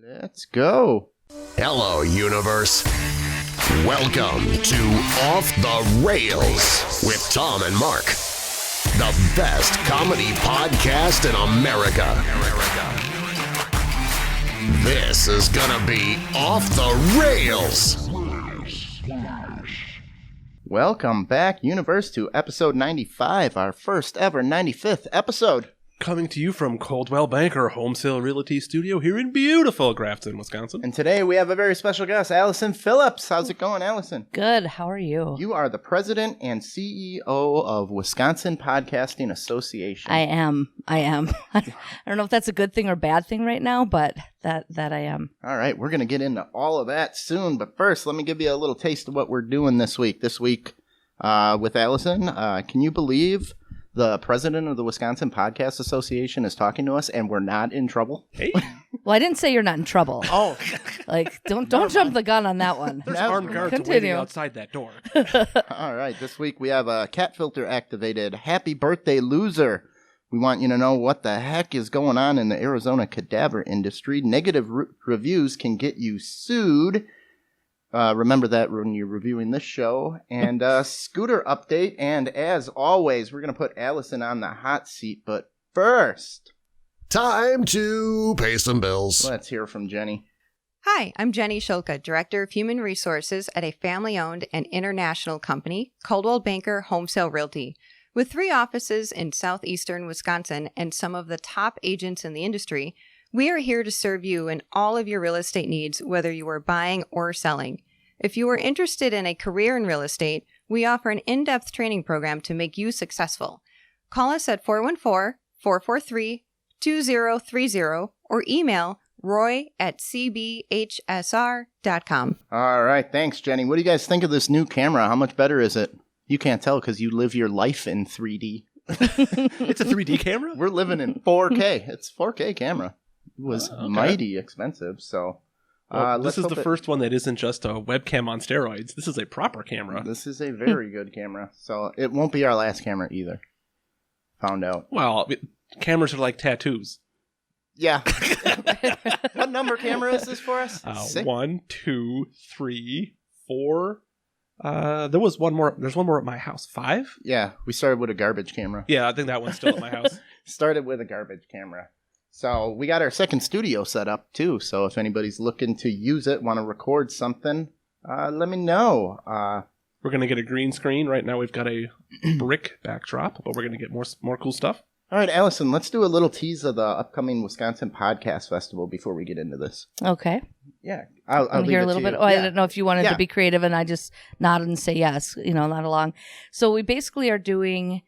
Let's go. Hello, universe. Welcome to Off the Rails with Tom and Mark, the best comedy podcast in America. This is gonna be Off the Rails. Welcome back, universe, to episode 95, our first ever 95th episode. Coming to you from Coldwell Banker Home Sale Realty Studio here in beautiful Grafton, Wisconsin. And today we have a very special guest, Allison Phillips. How's it going, Allison? Good. How are you? You are the president and CEO of Wisconsin Podcasting Association. I am. I don't know if that's a good thing or bad thing right now, but that I am. All right, we're going to get into all of that soon. But first, let me give you a little taste of what we're doing this week. This week with Allison, can you believe the president of the Wisconsin Podcast Association is talking to us, and we're not in trouble? Hey. Well, I didn't say you're not in trouble. Oh. Don't jump the gun on that one. There's armed guards waiting outside that door. All right, this week we have a cat filter activated Happy Birthday Loser. We want you to know what the heck is going on in the Arizona cadaver industry. Negative reviews can get you sued. Remember that when you're reviewing this show. And scooter update. And as always, we're going to put Allison on the hot seat. But first, Time to pay some bills. let's hear from Jenny. Hi, I'm Jenny Shulka, Director of Human Resources at a family-owned and international company, Coldwell Banker Home Sale Realty. With 3 offices in southeastern Wisconsin and some of the top agents in the industry, we are here to serve you in all of your real estate needs, whether you are buying or selling. If you are interested in a career in real estate, we offer an in-depth training program to make you successful. Call us at 414-443-2030 or email roy@cbhsr.com. All right, thanks, Jenny. What do you guys think of this new camera? How much better is it? You can't tell because you live your life in 3D. It's a 3D camera? We're living in 4K. It's 4K camera. It was mighty expensive, so... this is the first one that isn't just a webcam on steroids. This is a proper camera. This is a very good camera, so it won't be our last camera either. Found out. Well, cameras are like tattoos. Yeah. What number camera is this for us? 1, 2, 3, 4. There's one more at my house. 5? Yeah, we started with a garbage camera. Yeah, I think that one's still at my house. Started with a garbage camera. So we got our second studio set up too. So if anybody's looking to use it, want to record something, let me know. We're going to get a green screen. Right now we've got a brick backdrop, but we're going to get more cool stuff. All right, Allison, let's do a little tease of the upcoming Wisconsin Podcast Festival before we get into this. Okay. Yeah. I'll hear a little bit. Oh, I didn't know if you wanted to be creative, and I just nodded and say yes, not along. So we basically are doing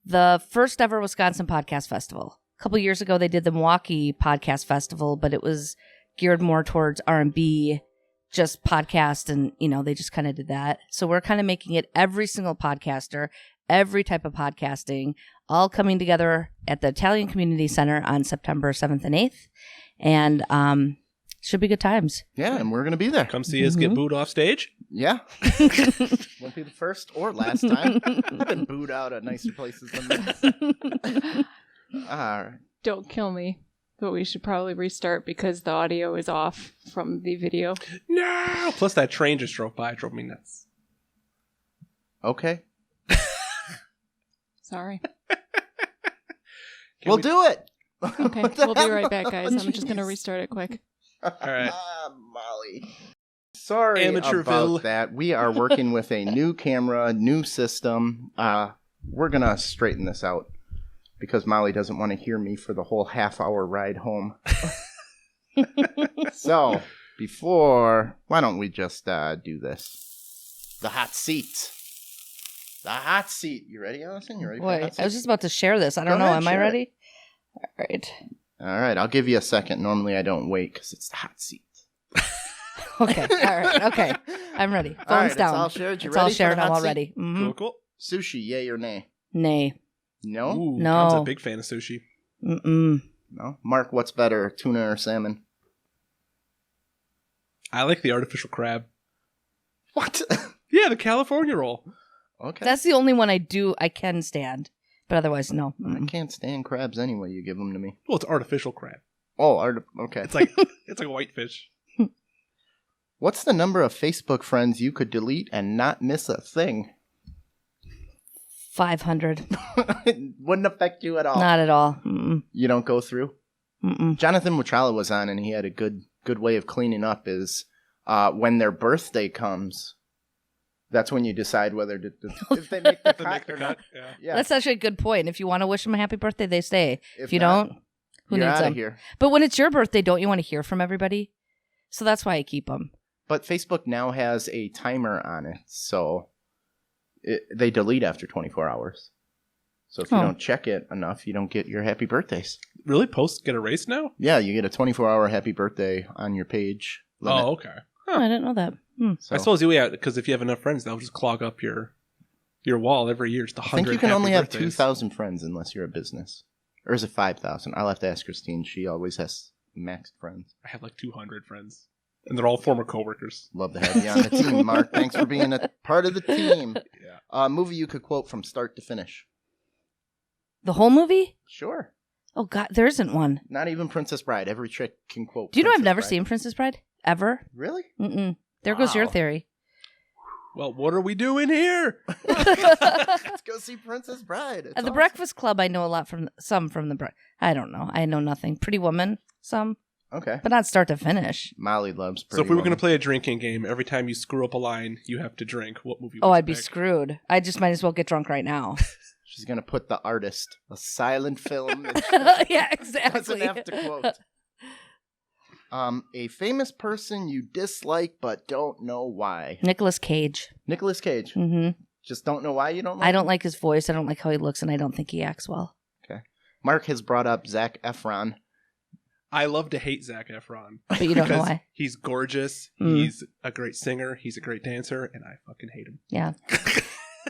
the first ever Wisconsin Podcast Festival. A couple years ago, they did the Milwaukee Podcast Festival, but it was geared more towards R&B, just podcast, and, they just kind of did that. So we're kind of making it every single podcaster, every type of podcasting, all coming together at the Italian Community Center on September 7th and 8th. And should be good times. Yeah, and we're going to be there. Come see us get booed off stage. Yeah. Won't be the first or last time. I've been booed out at nicer places than this. All right. Don't kill me, but we should probably restart because the audio is off from the video. No! Plus that train just drove by. It drove me nuts. Okay. Sorry. We'll do it. Okay, we'll be right back, guys. I'm just going to restart it quick. All right. Molly. Sorry Amateurville. about that. We are working with a new camera, new system. We're going to straighten this out because Molly doesn't want to hear me for the whole half-hour ride home. So, why don't we just do this? The hot seat. The hot seat. You ready, Allison? You ready for the hot Wait, seat? I was just about to share this. I don't Go know. ahead, Am I share ready? All right. All right, I'll give you a second. Normally I don't wait because it's the hot seat. Okay. All right. Okay. I'm ready. Phone's All right, down. it's all shared. You It's ready all for shared. the I'm hot all seat? ready. Mm-hmm. Cool. Sushi, yay or nay? Nay. No? Ooh, No. Tom's a big fan of sushi. Mm-mm. No? Mark, what's better, tuna or salmon? I like the artificial crab. What? Yeah, the California roll. Okay. That's the only one I can stand. But otherwise, no. I can't stand crabs anyway. You give them to me. Well, it's artificial crab. Oh, okay. It's like a whitefish. What's the number of Facebook friends you could delete and not miss a thing? 500. It wouldn't affect you at all. Not at all. Mm-mm. You don't go through? Mm-mm. Jonathan Mutrala was on, and he had a good way of cleaning up is when their birthday comes, that's when you decide whether to if they make the cut or not. Yeah. That's actually a good point. If you want to wish them a happy birthday, they stay. If you not, don't, who you're needs outta them? here. But when it's your birthday, don't you want to hear from everybody? So that's why I keep them. But Facebook now has a timer on it, so they delete after 24 hours. So if you don't check it enough, you don't get your happy birthdays. Really? Posts get erased now? Yeah, you get a 24-hour happy birthday on your page limit. Oh, okay. Oh, I didn't know that. So, I suppose because if you have enough friends, they'll just clog up your wall every year. Just 100 I think you can only have birthdays. 2,000 friends unless you're a business. Or is it 5,000? I'll have to ask Christine. She always has maxed friends. I have like 200 friends. And they're all former coworkers. Love to have you on the team, Mark. Thanks for being a part of the team. Yeah. Movie you could quote from start to finish. The whole movie? Sure. Oh, God, there isn't one. Not even Princess Bride. Every chick can quote Do you know I've Princess never Bride. seen Princess Bride? Ever? Really? Mm-mm. There goes your Wow. theory. Well, what are we doing here? Let's go see Princess Bride. It's At the awesome. Breakfast Club, I know a lot from the I don't know. I know nothing. Pretty Woman, some, Okay. but not start to finish. Molly loves Pretty So if we were going Woman. to play a drinking game, every time you screw up a line, you have to drink. What movie Oh, would I'd you be pick? screwed. I just might as well get drunk right now. She's going to put The Artist, a silent film that Yeah, she exactly. doesn't have to quote. A famous person you dislike but don't know why. Nicolas Cage. Nicolas Cage. Hmm. Just don't know why you don't like I don't like his voice. I don't like how he looks, and I don't think he acts well. Okay. Mark has brought up Zac Efron. I love to hate Zac Efron. But you don't know Because why. He's gorgeous. Mm. He's a great singer. He's a great dancer. And I fucking hate him. Yeah.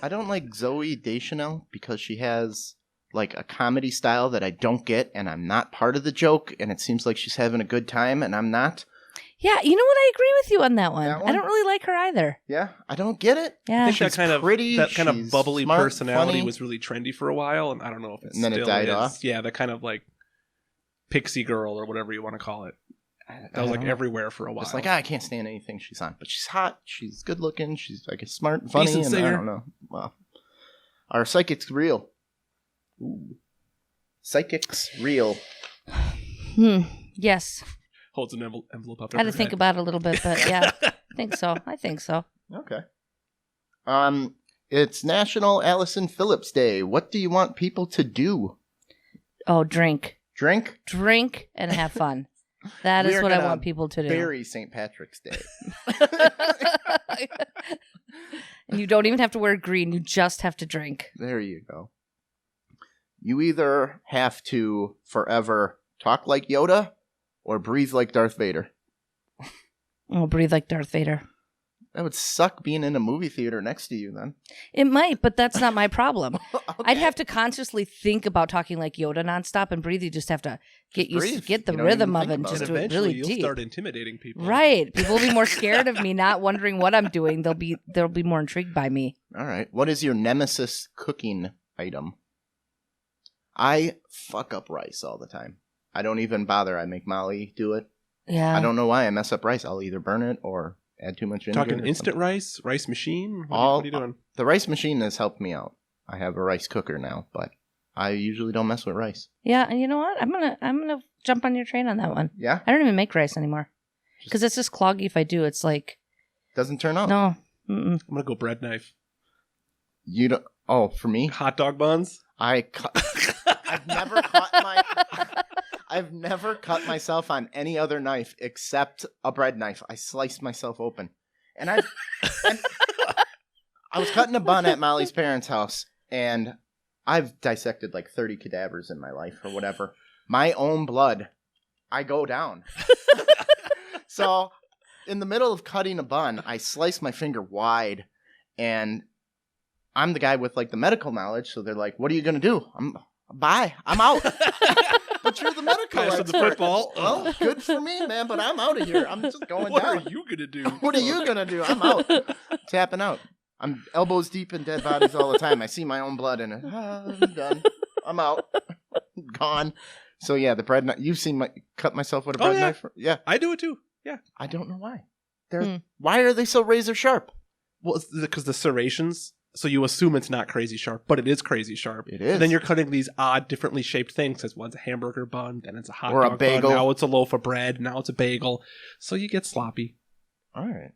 I don't like Zooey Deschanel because she has like a comedy style that I don't get, and I'm not part of the joke, and it seems like she's having a good time, and I'm not. Yeah, you know what? I agree with you on that one. That one? I don't really like her either. Yeah, I don't get it. Yeah. I think She's that pretty, kind of she's bubbly smart, personality funny. was really trendy for a while, and I don't know if it's And then it still died is. off? Yeah, that kind of like pixie girl or whatever you want to call it. That was I like don't know. everywhere for a while. Just like, I can't stand anything she's on. But she's hot, she's good looking, she's like smart and funny, Decent and I singer. don't know. Well, are psychics real? Ooh. Psychics real. Yes. Holds an envelope up. I had to think about it a little bit, but yeah, I think so. Okay. It's National Allison Phillips Day. What do you want people to do? Oh, drink. Drink? Drink and have fun. That is We're what I gonna want people to do. Bury St. Patrick's Day. And you don't even have to wear green. You just have to drink. There you go. You either have to forever talk like Yoda or breathe like Darth Vader. Oh, breathe like Darth Vader. That would suck being in a movie theater next to you then. It might, but that's not my problem. Okay. I'd have to consciously think about talking like Yoda nonstop, and breathe. You just have to get used breathe. to get the You don't rhythm even of it think and about just it. do it Eventually, really you'll deep. start intimidating people. Right. People will be more scared of me, not wondering what I'm doing. They'll be more intrigued by me. All right. What is your nemesis cooking item? I fuck up rice all the time. I don't even bother. I make Molly do it. Yeah. I don't know why I mess up rice. I'll either burn it or add too much vinegar. Talking or instant something. rice machine? What All- are you doing? The rice machine has helped me out. I have a rice cooker now, but I usually don't mess with rice. Yeah, and you know what? I'm gonna jump on your train on that one. Yeah? I don't even make rice anymore because it's just cloggy. If I do, it's like Doesn't turn out. no. Mm-mm. I'm going to go bread knife. You don't. Oh, for me, Hot dog buns? I've never cut myself on any other knife except a bread knife. I sliced myself open, and I was cutting a bun at Molly's parents' house, and I've dissected like 30 cadavers in my life or whatever. My own blood, I go down. So, in the middle of cutting a bun, I sliced my finger wide, and I'm the guy with like the medical knowledge, so they're like, "What are you gonna do?" Bye. I'm out. But you're the medical Pass expert. the football. Well, good for me, man. But I'm out of here. I'm just going What down. are you going to do? What are you gonna do? I'm out. Tapping out. I'm elbows deep in dead bodies all the time. I see my own blood in it. I'm done. I'm out. Gone. So yeah, the bread knife. You've seen cut myself with a bread knife. Yeah, I do it too. Yeah, I don't know why. Why are they so razor sharp? well, it's because the serrations. So you assume it's not crazy sharp, but it is crazy sharp. It is. And then you're cutting these odd, differently shaped things. Because one's a hamburger bun, then it's a hot Or a dog bagel. bun. Now it's a loaf of bread. Now it's a bagel. So you get sloppy. All right.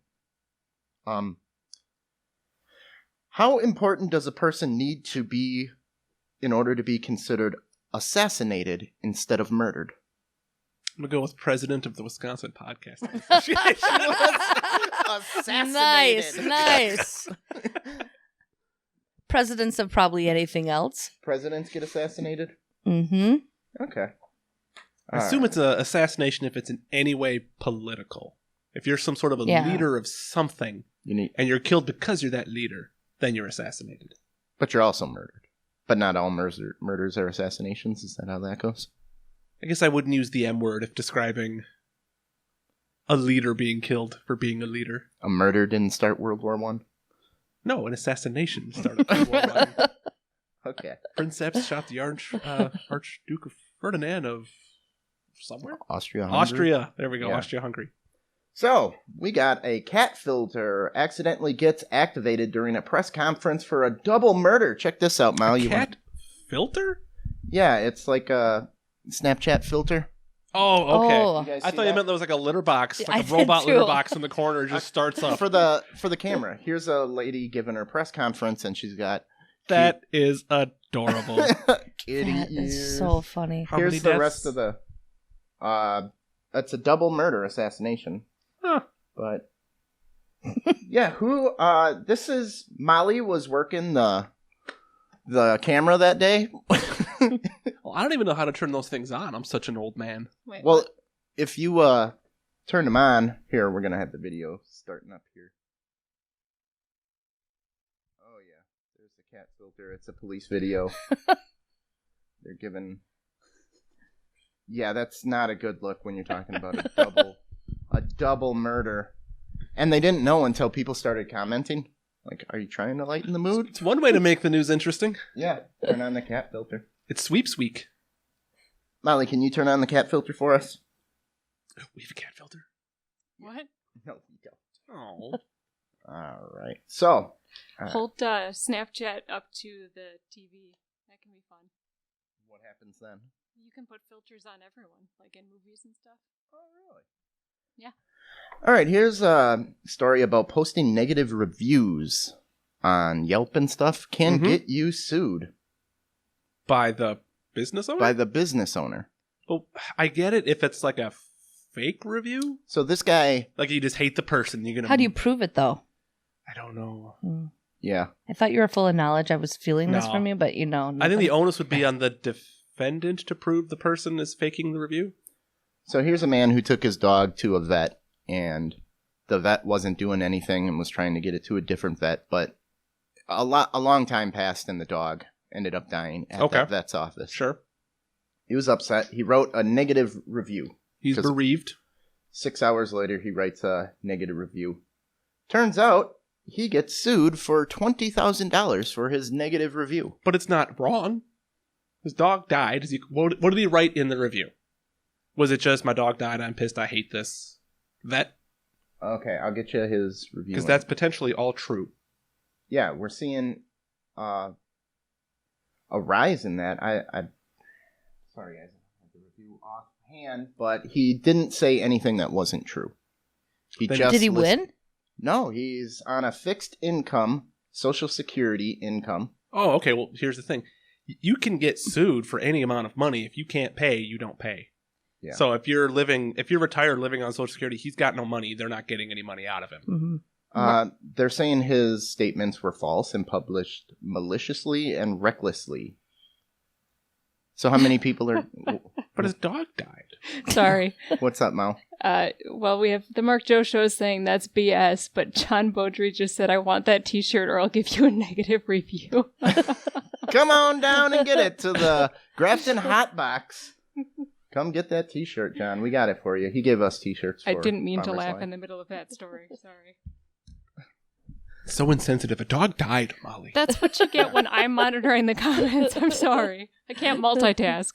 How important does a person need to be in order to be considered assassinated instead of murdered? I'm gonna go with president of the Wisconsin Podcast. Assassinated. Nice. Presidents of probably anything else. Presidents get assassinated? Mm-hmm. Okay. I assume it's an assassination if it's in any way political. If you're some sort of a leader of something, and you're killed because you're that leader, then you're assassinated. But you're also murdered. But not all murders are assassinations. Is that how that goes? I guess I wouldn't use the M word if describing a leader being killed for being a leader. A murder didn't start World War I? No, an assassination started World War I. Okay. Princeps shot the Archduke of Ferdinand of somewhere? Austria. There we go. Yeah. Austria-Hungary. So, we got a cat filter accidentally gets activated during a press conference for a double murder. Check this out, Mal. Cat filter? Yeah, it's like a Snapchat filter. Oh, okay. Oh. I thought you meant there was like a litter box, like I a did robot too. litter box in the corner just starts up. For the camera. Here's a lady giving her press conference, and she's got That is adorable. kitty That ears. is so funny. How many Here's the deaths? rest of the. It's a double murder assassination. Huh. But yeah, who? This is Molly was working the camera that day. Well, I don't even know how to turn those things on. I'm such an old man. Wait, Well, if you turn them on, here we're gonna have the video starting up here. Oh yeah, there's the cat filter. It's a police video. They're giving. Yeah, that's not a good look when you're talking about a double murder. And they didn't know until people started commenting. Like, are you trying to lighten the mood? It's one way to make the news interesting. Yeah, turn on the cat filter. It's sweeps week. Molly, can you turn on the cat filter for us? We have a cat filter. what? No, we don't. Oh. All right. So, Hold Snapchat up to the TV. That can be fun. what happens then? You can put filters on everyone, like in movies and stuff. Oh, really? Yeah. All right, here's a story about posting negative reviews on Yelp and stuff can get you sued By the business owner? by the business owner. Well, I get it if it's like a fake review. So this guy, Like you just hate the person. You're gonna. How do you prove it, though? I don't know. yeah, I thought you were full of knowledge. I was feeling this No. from you, but you know. I think the onus would be on the defendant to prove the person is faking the review. so here's a man who took his dog to a vet, and the vet wasn't doing anything and was trying to get it to a different vet, but a long time passed and the dog ended up dying at that vet's office. Sure. He was upset. He wrote a negative review. He's 'Cause bereaved. 6 hours later, he writes a negative review. Turns out he gets sued for $20,000 for his negative review. But it's not wrong. His dog died. What did he write in the review? Was it just, my dog died, I'm pissed, I hate this vet? Okay, I'll get you his review. Because that's potentially all true. Yeah, we're seeing a rise in that. I sorry guys, I have the review offhand, but he didn't say anything that wasn't true. Did he win? No, he's on a fixed income, Social Security income. Oh, okay. Well, here's the thing. You can get sued for any amount of money. If you can't pay, you don't pay. Yeah. So if you're retired living on Social Security, he's got no money. They're not getting any money out of him. Mm-hmm. They're saying his statements were false and published maliciously and recklessly. So how many people are... But his dog died. Sorry. What's up, Mal? Well, we have the Mark Joe Show saying that's BS, but John Beaudry just said, I want that t-shirt or I'll give you a negative review. Come on down and get it to the Grafton Hot Box. Come get that t-shirt, John. We got it for you. He gave us t-shirts for I didn't mean to Farmers laugh Life. in the middle of that story. Sorry. So insensitive. A dog died, Molly. That's what you get when I'm monitoring the comments. I'm sorry. I can't multitask.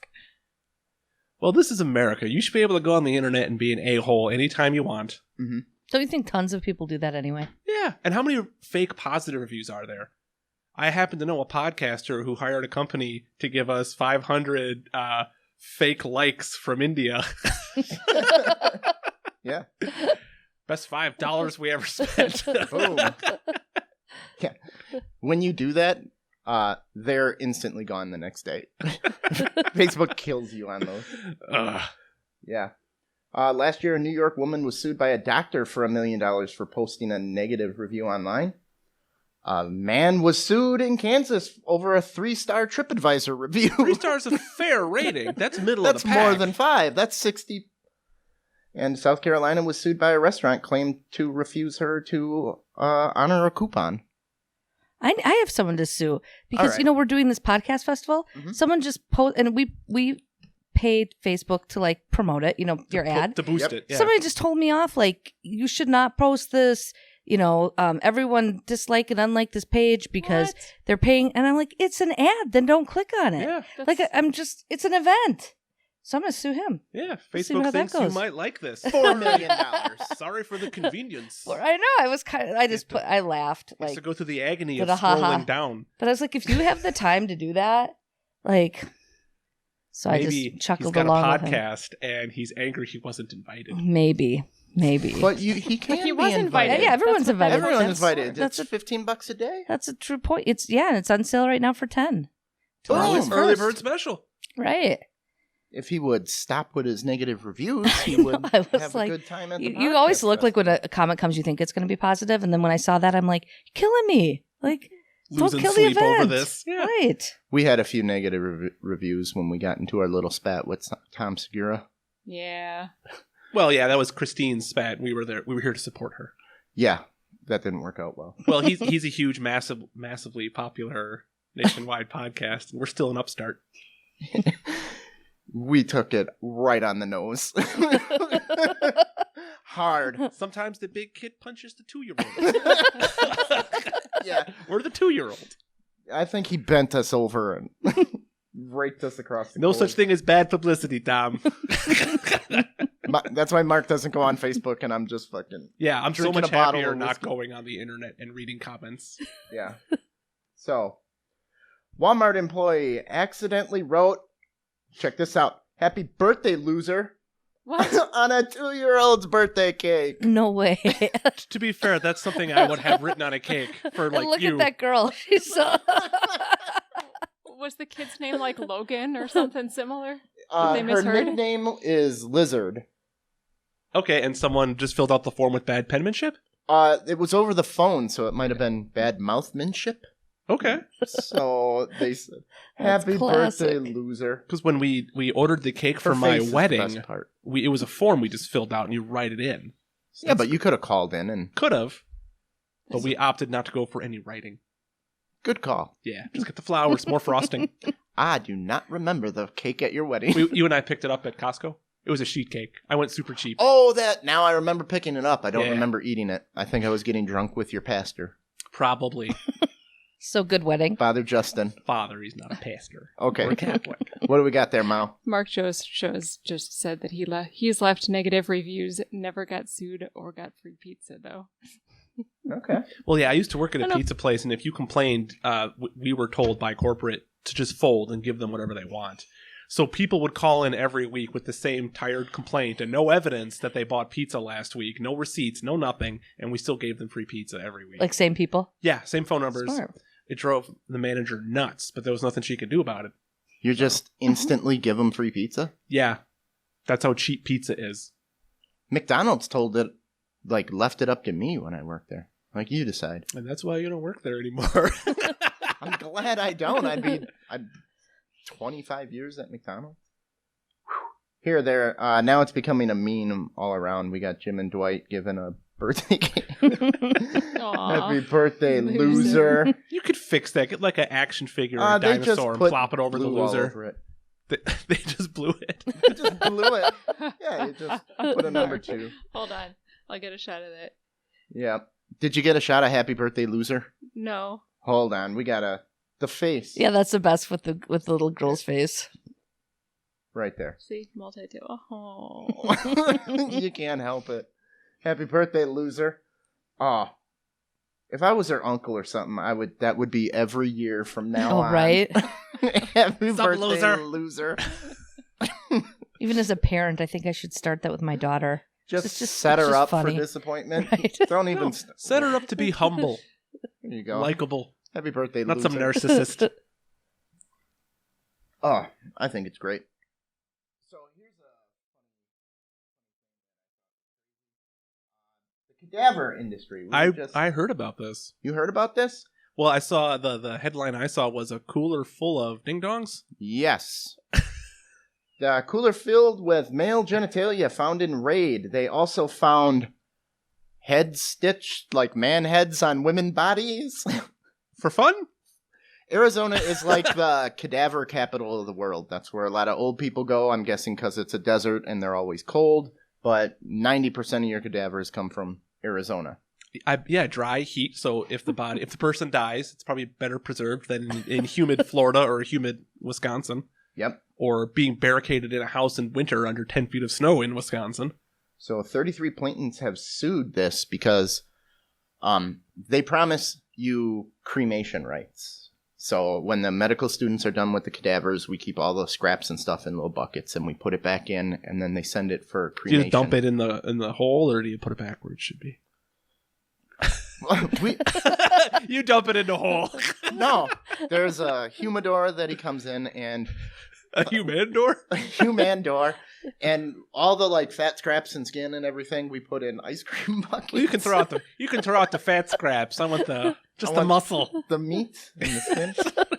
Well, this is America. You should be able to go on the internet and be an a-hole anytime you want. Mm-hmm. Don't you think tons of people do that anyway? Yeah. And how many fake positive reviews are there? I happen to know a podcaster who hired a company to give us 500 fake likes from India. Yeah. Best $5 we ever spent. Boom. Yeah. When you do that, they're instantly gone the next day. Facebook kills you on those. Yeah. Last year, a New York woman was sued by a doctor for $1 million for posting a negative review online. A man was sued in Kansas over a 3-star TripAdvisor review. 3 stars is a fair rating. That's middle of the pack. That's more than 5. That's 60. And South Carolina was sued by a restaurant claimed to refuse her to honor a coupon. I have someone to sue because, right. we're doing this podcast festival. Mm-hmm. Someone just and we paid Facebook to promote it, your ad. To boost it. Yeah. Somebody just told me off, you should not post this. Everyone dislike and unlike this page because they're paying. And I'm like, it's an ad. Then don't click on it. Yeah. It's an event. So I'm going to sue him. Yeah. See how Facebook that thinks you goes. might like this. $4 million. Sorry for the convenience. Well, I know. I laughed. Has to go through the agony of with a ha-ha. scrolling down. But I was like, if you have the time to do that, so Maybe I just chuckled he's got along a with him. podcast and he's angry he wasn't invited. Maybe. But he can't he be was invited. Yeah, everyone's invited. Everyone's invited. That's It's $15 a day. That's a true point. It's on sale right now for $10. Boom. Early bird special. Right. If he would stop with his negative reviews, he would I was have like, a good time at the You always podcast look like when a comment comes, you think it's going to be positive, and then when I saw that, I'm like, you're killing me. Losing don't kill the sleep event. over this. Yeah. Right. We had a few negative reviews when we got into our little spat with Tom Segura. Yeah. Well, yeah, that was Christine's spat. We were there. We were here to support her. Yeah, that didn't work out well. Well, he's a huge, massively popular nationwide podcast, and we're still an upstart. We took it right on the nose. Hard. Sometimes the big kid punches the 2-year-old. Yeah. We're the 2-year-old. I think he bent us over and raked us across the No coals. such thing as bad publicity, Tom. That's why Mark doesn't go on Facebook, and I'm just fucking... Yeah, I'm so drinking much a bottle happier of not whiskey. going on the internet and reading comments. Yeah. So, Walmart employee accidentally wrote, check this out, "Happy birthday, loser," What? on a 2-year-old's birthday cake. No way. To be fair, that's something I would have written on a cake for And look you. at that girl. She's so... Was the kid's name like Logan or something similar? They Her misheard? nickname is Lizard. Okay, and someone just filled out the form with bad penmanship? It was over the phone, so it might have been bad mouthmanship. Okay. So they said, That's "Happy classic. birthday, loser." Because when we ordered the cake Her for my face is the wedding, best part. it was a form we just filled out and you write it in. Yeah, but you could have called in and Could have, but we opted not to go for any writing. good call. Yeah, just get the flowers, more frosting. I do not remember the cake at your wedding. You and I picked it up at Costco. It was a sheet cake. I went super cheap. Oh, that! Now I remember picking it up. I don't Yeah. remember eating it. I think I was getting drunk with your pastor, Probably. So good wedding. Father Justin. Father, he's not a pastor. Okay. Or a Catholic. What do we got there, Mal? Mark shows just said that he's left negative reviews, never got sued or got free pizza though. Okay. Well, yeah, I used to work at a I know. pizza place, and if you complained, we were told by corporate to just fold and give them whatever they want. So people would call in every week with the same tired complaint and no evidence that they bought pizza last week, no receipts, no nothing, and we still gave them free pizza every week. Like same people. Yeah, same phone numbers. Smart. It drove the manager nuts, but there was nothing she could do about it. You just instantly give them free pizza? Yeah, that's how cheap pizza is. McDonald's left it up to me when I worked there. Like, you decide. And that's why you don't work there anymore. I'm glad I don't. I'm 25 years at McDonald's. Here, there. Now it's becoming a meme all around. We got Jim and Dwight giving a birthday cake. Aw. Happy birthday, loser. You could fix that. Get like an action figure or a They just dinosaur and put flop it over the glue all loser. over it. They just blew it. You just blew it. Yeah, you just put a number 2. Hold on. I'll get a shot of that. Yeah. Did you get a shot of happy birthday, loser? No. Hold on. We got the face. Yeah, that's the best with the little girl's face. Right there. See, multi-tail. Oh. You can't help it. Happy birthday, loser. Oh, if I was her uncle or something, that would be every year from now on. Right? Happy Sup, birthday, loser. Even as a parent, I think I should start that with my daughter. Just set her up funny. for disappointment. Right. Don't even... Set her up to be humble. There you go. Likeable. Happy birthday, Not loser. some narcissist. Oh, I think it's great. So here's the cadaver industry. I heard about this. You heard about this? Well, I saw the headline I saw was a cooler full of ding-dongs. Yes. The cooler filled with male genitalia found in raid. They also found heads stitched like man heads on women bodies. For fun? Arizona is like the cadaver capital of the world. That's where a lot of old people go, I'm guessing because it's a desert and they're always cold. But 90% of your cadavers come from Arizona. Dry heat. So if the person dies, it's probably better preserved than in humid Florida or humid Wisconsin. Yep. Or being barricaded in a house in winter under 10 feet of snow in Wisconsin. So 33 plaintiffs have sued this because they promise you cremation rights. So when the medical students are done with the cadavers, we keep all the scraps and stuff in little buckets and we put it back in and then they send it for cremation. Do you just dump it in the hole or do you put it back where it should be? You dump it in the hole. No, there's a humidor that he comes in and... A humidor? A humidor. And all the like fat scraps and skin and everything we put in ice cream buckets. Well, you can throw out the fat scraps. I want the muscle. The meat and the skin.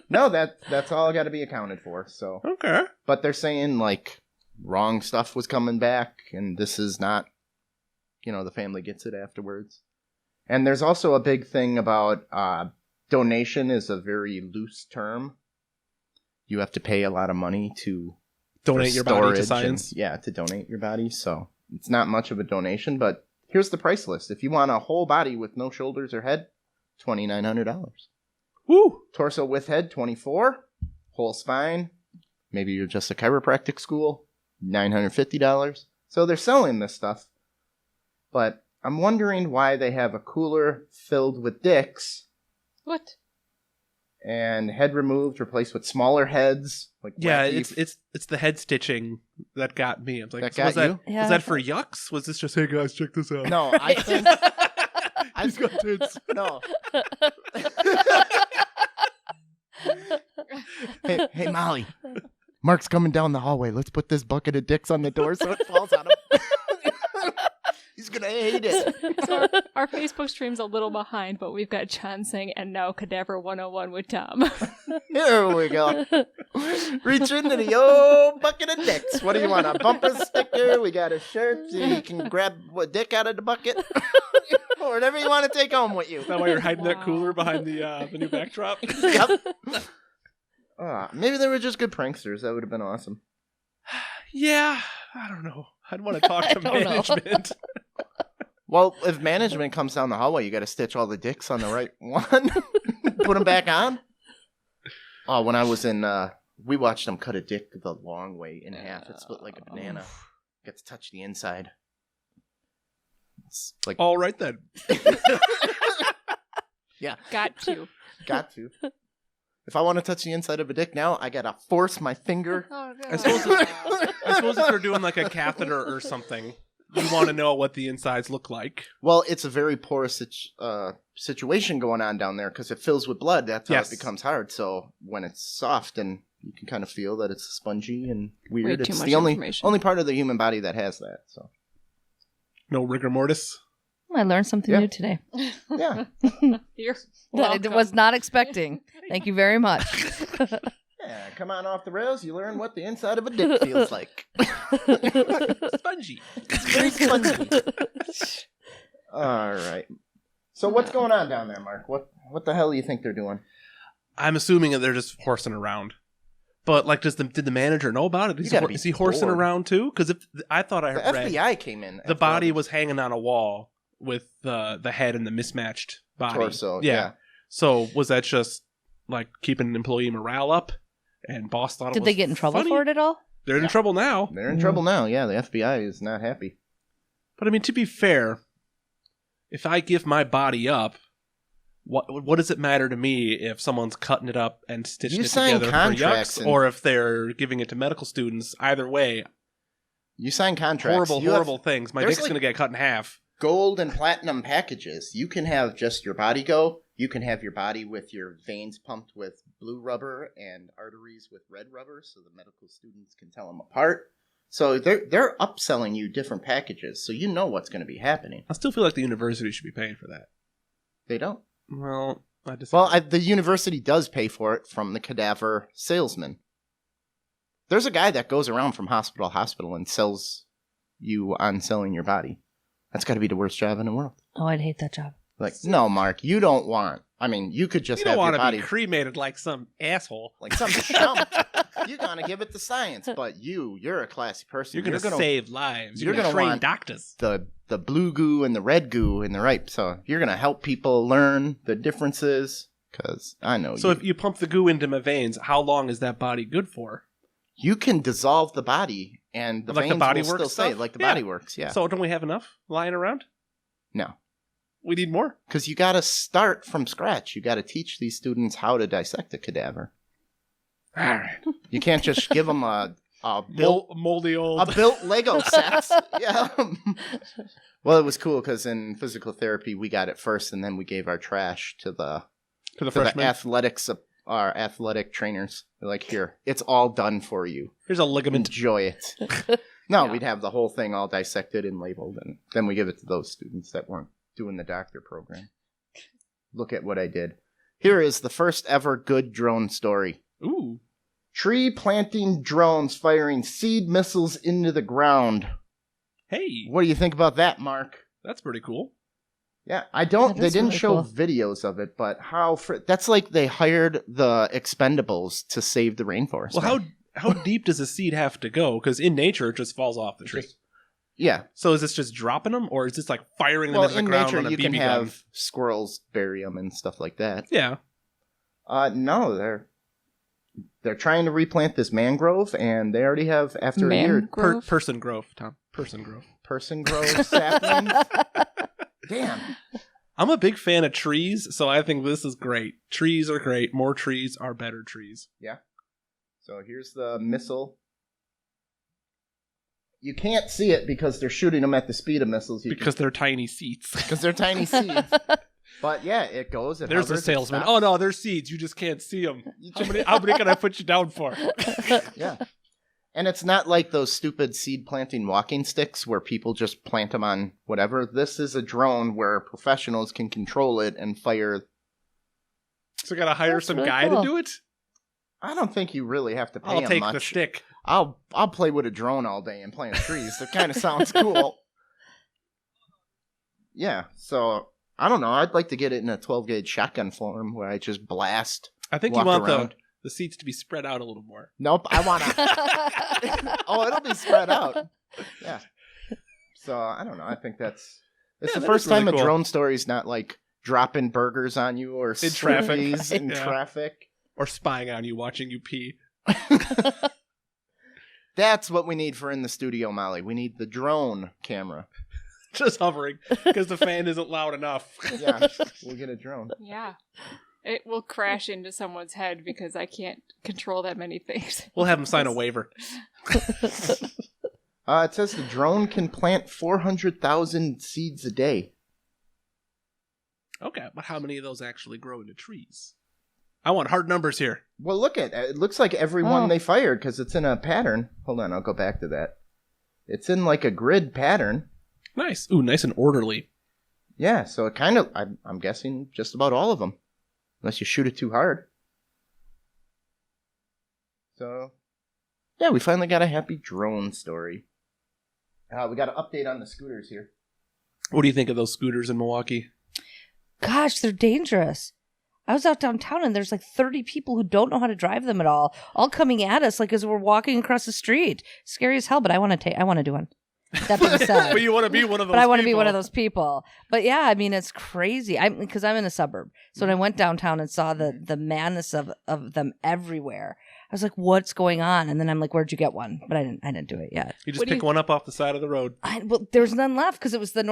No, that's all got to be accounted for. So okay. But they're saying like wrong stuff was coming back and this is not, the family gets it afterwards. And there's also a big thing about donation is a very loose term. You have to pay a lot of money to donate your body to science. To donate your body. So it's not much of a donation, but here's the price list. If you want a whole body with no shoulders or head, $2,900. Woo! Torso with head, $24. Whole spine, maybe you're just a chiropractic school, $950. So they're selling this stuff. But I'm wondering why they have a cooler filled with dicks. What? And head removed, replaced with smaller heads. Like it's the head stitching that got me. I'm like, that got you? Was that for yucks? Was this just, hey guys, check this out? No, I think he's got tits. No. Hey, Molly. Mark's coming down the hallway. Let's put this bucket of dicks on the door so it falls on him. He's going to hate it. So our Facebook stream's a little behind, but we've got John saying, and now Cadaver 101 with Tom. Here we go. Reach into the old bucket of dicks. What do you want, a bumper sticker? We got a shirt so you can grab a dick out of the bucket. Whatever you want to take home with you. Is that why you're hiding that cooler behind the new backdrop? Yep. Maybe they were just good pranksters. That would have been awesome. Yeah, I don't know. I'd want to talk to management. Well, if management comes down the hallway, you got to stitch all the dicks on the right one. Put them back on. Oh, when I was in, we watched them cut a dick the long way in half. It's split like a banana. Get to touch the inside. It's like all right then. Yeah. Got to. If I want to touch the inside of a dick now, I gotta force my finger. Oh, no. I suppose if you're doing like a catheter or something, you want to know what the insides look like. Well, it's a very porous situation going on down there because it fills with blood. That's how it becomes hard. So when it's soft and you can kind of feel that it's spongy and weird, it's the only part of the human body that has that. So no rigor mortis. I learned something new today. Yeah. You're That I was not expecting. Thank you very much. Yeah, come on off the rails. You learn what the inside of a dick feels like. Spongy. It's very spongy. All right. So what's going on down there, Mark? What the hell do you think they're doing? I'm assuming that they're just horsing around. But like, did the manager know about it? Is he horsing around too? Because I thought I read the FBI came in. The body was hanging on a wall with the head and the mismatched body. Torso. Yeah. So was that just like keeping employee morale up? And boss thought Did they get in trouble for it at all? They're in trouble now. They're in trouble now. Yeah, the FBI is not happy. But I mean, to be fair, if I give my body up, what does it matter to me if someone's cutting it up and stitching it together for yucks, or if they're giving it to medical students? Either way, you sign contracts. Horrible things. My dick's going to get cut in half. Gold and platinum packages. You can have just your body go. You can have your body with your veins pumped with blue rubber and arteries with red rubber, so the medical students can tell them apart. So they're upselling you different packages, so you know what's going to be happening. I still feel like the university should be paying for that. They don't. Well, the university does pay for it from the cadaver salesman. There's a guy that goes around from hospital to hospital and sells you on selling your body. That's got to be the worst job in the world. Oh, I'd hate that job. Like, no, Mark, you don't want. I mean, you could just have your body. You don't want to be cremated like some asshole. Like some chump. You're going to give it to science, but you're a classy person. You're going to save lives. You're going to train doctors. The blue goo and the red goo and the right. So you're going to help people learn the differences, because I know So if you pump the goo into my veins, how long is that body good for? You can dissolve the body, and the veins will still stay, like the body works, yeah. So don't we have enough lying around? No. We need more? Because you got to start from scratch. You got to teach these students how to dissect a cadaver. All right. You can't just give them a moldy old... A built Lego set. Yeah. Well, it was cool because in physical therapy, we got it first, and then we gave our trash to the our athletic trainers. They're like, here, it's all done for you. Here's a ligament. Enjoy it. No, we'd have the whole thing all dissected and labeled, and then we give it to those students that weren't doing the doctor program. Look at what I did. Here is the first ever good drone story. Ooh. Tree planting drones firing seed missiles into the ground. Hey. What do you think about that, Mark? That's pretty cool. Yeah, they didn't show videos of it, but that's like they hired the Expendables to save the rainforest. Well, how deep does a seed have to go? Because in nature, it just falls off the tree. Yeah. So is this just dropping them, or is this like firing them into the ground on a BB gun? In nature, you can have squirrels bury them and stuff like that. Yeah. No, they're trying to replant this mangrove, and they already have, after a year... Person grove, Tom. Person grove. Person grove saplings. Damn. I'm a big fan of trees, so I think this is great. Trees are great. More trees are better trees. Yeah. So here's the missile. You can't see it because they're shooting them at the speed of missiles. Because they're tiny seeds. Because they're tiny seeds. But yeah, it goes. There's a salesman. Oh no, they're seeds. You just can't see them. How many can I put you down for? Yeah. And it's not like those stupid seed planting walking sticks where people just plant them on whatever. This is a drone where professionals can control it and fire. So I gotta hire some guy to do it? I don't think you really have to pay him much. I'll take the stick. I'll play with a drone all day and plant trees. That kind of sounds cool. Yeah, so I don't know. I'd like to get it in a 12-gauge shotgun form where I just blast. I think you want the seeds to be spread out a little more. Nope, I want to. Oh, it'll be spread out. Yeah. So I don't know. I think it's the first time really cool. A drone story's not like dropping burgers on you or in traffic, in traffic, or spying on you, watching you pee. That's what we need for in the studio, Molly. We need the drone camera. Just hovering because the fan isn't loud enough. Yeah, we'll get a drone. Yeah. It will crash into someone's head because I can't control that many things. We'll have them sign a waiver. It says the drone can plant 400,000 seeds a day. Okay, but how many of those actually grow into trees? I want hard numbers here. Well, look at it. It looks like every one they fired because it's in a pattern. Hold on, I'll go back to that. It's in like a grid pattern. Nice. Ooh, nice and orderly. Yeah, so it kind of, I'm guessing just about all of them. Unless you shoot it too hard. So, yeah, we finally got a happy drone story. We got an update on the scooters here. What do you think of those scooters in Milwaukee? Gosh, they're dangerous. I was out downtown and there's like 30 people who don't know how to drive them at all coming at us like as we're walking across the street. Scary as hell, but I want to do one. That being said, but you want to be one of those. But I want to be one of those people. But yeah, I mean, it's crazy. Because I'm in a suburb, so when I went downtown and saw the madness of them everywhere, I was like, what's going on? And then I'm like, where'd you get one? But I didn't do it yet. You just pick one up off the side of the road. Well, there was none left because it was the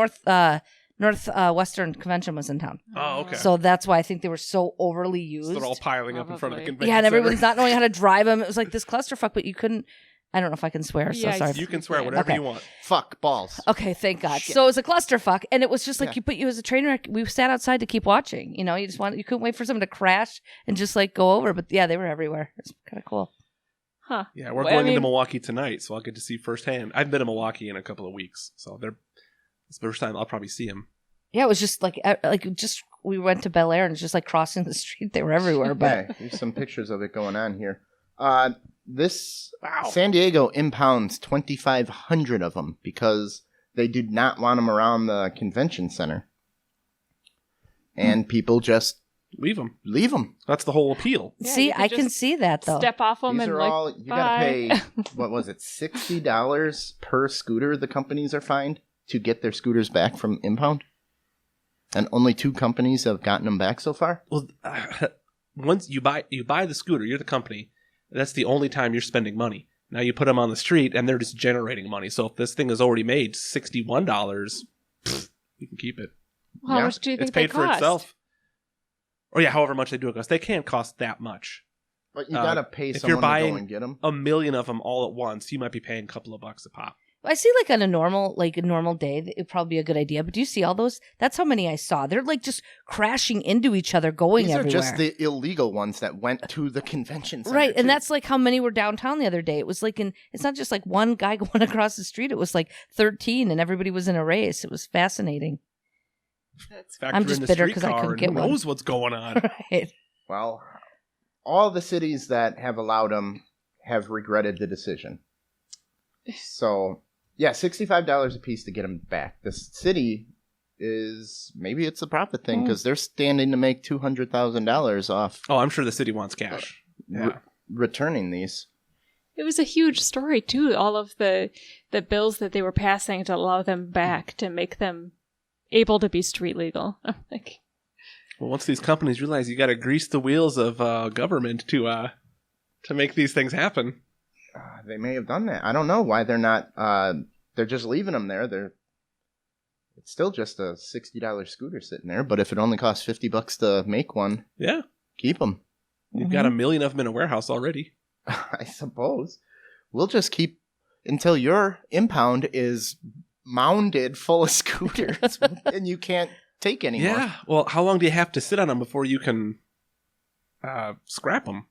Northwestern Convention was in town. Oh, okay. So that's why I think they were so overly used. So they're all piling up in front of the convention Yeah, and everyone's center. not knowing how to drive them. It was like this clusterfuck, but you couldn't. I don't know if I can swear, so Yes. sorry. You can swear whatever you want. Fuck balls. Okay, thank God. So it was a clusterfuck, and it was just like you as a train wreck. We sat outside to keep watching. You know, you couldn't wait for someone to crash and just like go over. But yeah, they were everywhere. It's kind of cool. Huh. Yeah, we're going into Milwaukee tonight, so I'll get to see firsthand. I've been to Milwaukee in a couple of weeks, so it's the first time I'll probably see them. Yeah, it was just like we went to Bel Air and it's just like crossing the street. They were everywhere. But There's some pictures of it going on here. San Diego impounds 2,500 of them because they did not want them around the convention center. And people just leave them. That's the whole appeal. Yeah, see, I can see that though. Step off them These and are like, all, you bye. gotta pay, what was it, $60 per scooter the companies are fined to get their scooters back from impound? And only 2 companies have gotten them back so far? Well, once you buy the scooter, you're the company. That's the only time you're spending money. Now you put them on the street, and they're just generating money. So if this thing has already made $61, you can keep it. How much do you think it's paid they for cost? itself? Or however much they do it cost. They can't cost that much. But you gotta pay if someone you're buying to go and get them. a million of them all at once, you might be paying a couple of bucks a pop. I see like on a normal day, it'd probably be a good idea. But do you see all those? That's how many I saw. They're like just crashing into each other, going These everywhere. are just the illegal ones that went to the convention center. Right, and too. that's like how many were downtown the other day. It was like it's not just like one guy going across the street. It was like 13, and everybody was in a race. It was fascinating. Factor I'm just in the bitter because I streetcar couldn't and get who one. knows what's going on. Right. Well, all the cities that have allowed them have regretted the decision. So, yeah, $65 a piece to get them back. The city maybe it's a profit thing because they're standing to make $200,000 off Oh, I'm sure the city wants cash. Yeah. returning these. It was a huge story too. All of the bills that they were passing to allow them back to make them able to be street legal. Like, Well, once these companies realize you got to grease the wheels of government to make these things happen. They may have done that. I don't know why they're not. They're just leaving them there. It's still just a $60 scooter sitting there. But if it only costs $50 to make one, Yeah, keep them. you've got a million of them in a warehouse already. I suppose we'll just keep until your impound is mounded full of scooters and you can't take anymore. Yeah. Well, how long do you have to sit on them before you can scrap them?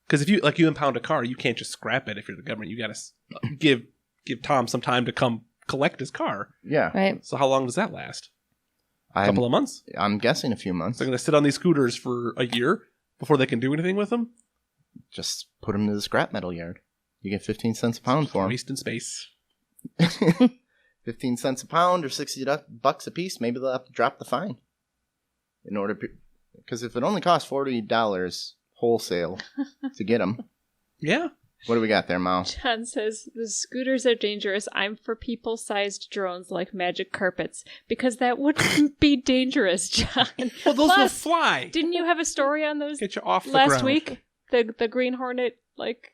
Because if you impound a car, you can't just scrap it. If you're the government, you got to give Tom some time to come collect his car. Yeah. Right. So how long does that last? A couple of months. I'm guessing a few months. They're going to sit on these scooters for a year before they can do anything with them. Just put them to the scrap metal yard. You get 15 cents a pound for them. Wasting space. 15 cents a pound or $60 a piece. Maybe they'll have to drop the fine in order, because if it only costs $40 wholesale to get them. Yeah. What do we got there, Mao? John says, the scooters are dangerous. I'm for people-sized drones like magic carpets. Because that wouldn't be dangerous, John. Well, those will Plus, fly. Didn't you have a story on those Get you off the last ground. week? The Green Hornet, like...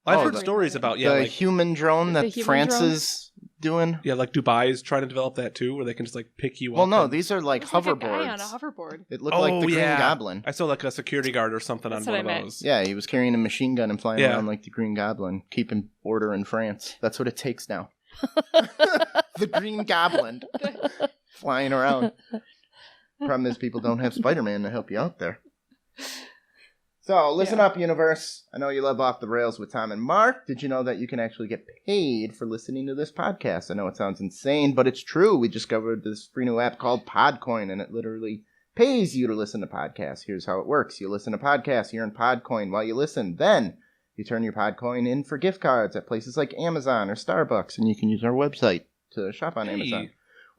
I've Oh, heard the- stories about, the human drone The that human France drones? is doing. Yeah, like Dubai is trying to develop that too, where they can just like pick you Well, up. no, and- these are like Looks like a guy hoverboards. on a hoverboard. It looked like the Green Goblin. I saw like a security guard or something That's on what one I of meant. those. Yeah, he was carrying a machine gun and flying Yeah. around like the Green Goblin, keeping order in France. That's what it takes now. The Green Goblin flying around. Problem is, people don't have Spider-Man to help you out there. So, listen up, universe. I know you love Off the Rails with Tom and Mark. Did you know that you can actually get paid for listening to this podcast? I know it sounds insane, but it's true. We discovered this free new app called Podcoin, and it literally pays you to listen to podcasts. Here's how it works. You listen to podcasts, you earn Podcoin while you listen. Then you turn your Podcoin in for gift cards at places like Amazon or Starbucks, and you can use our website to shop on Amazon.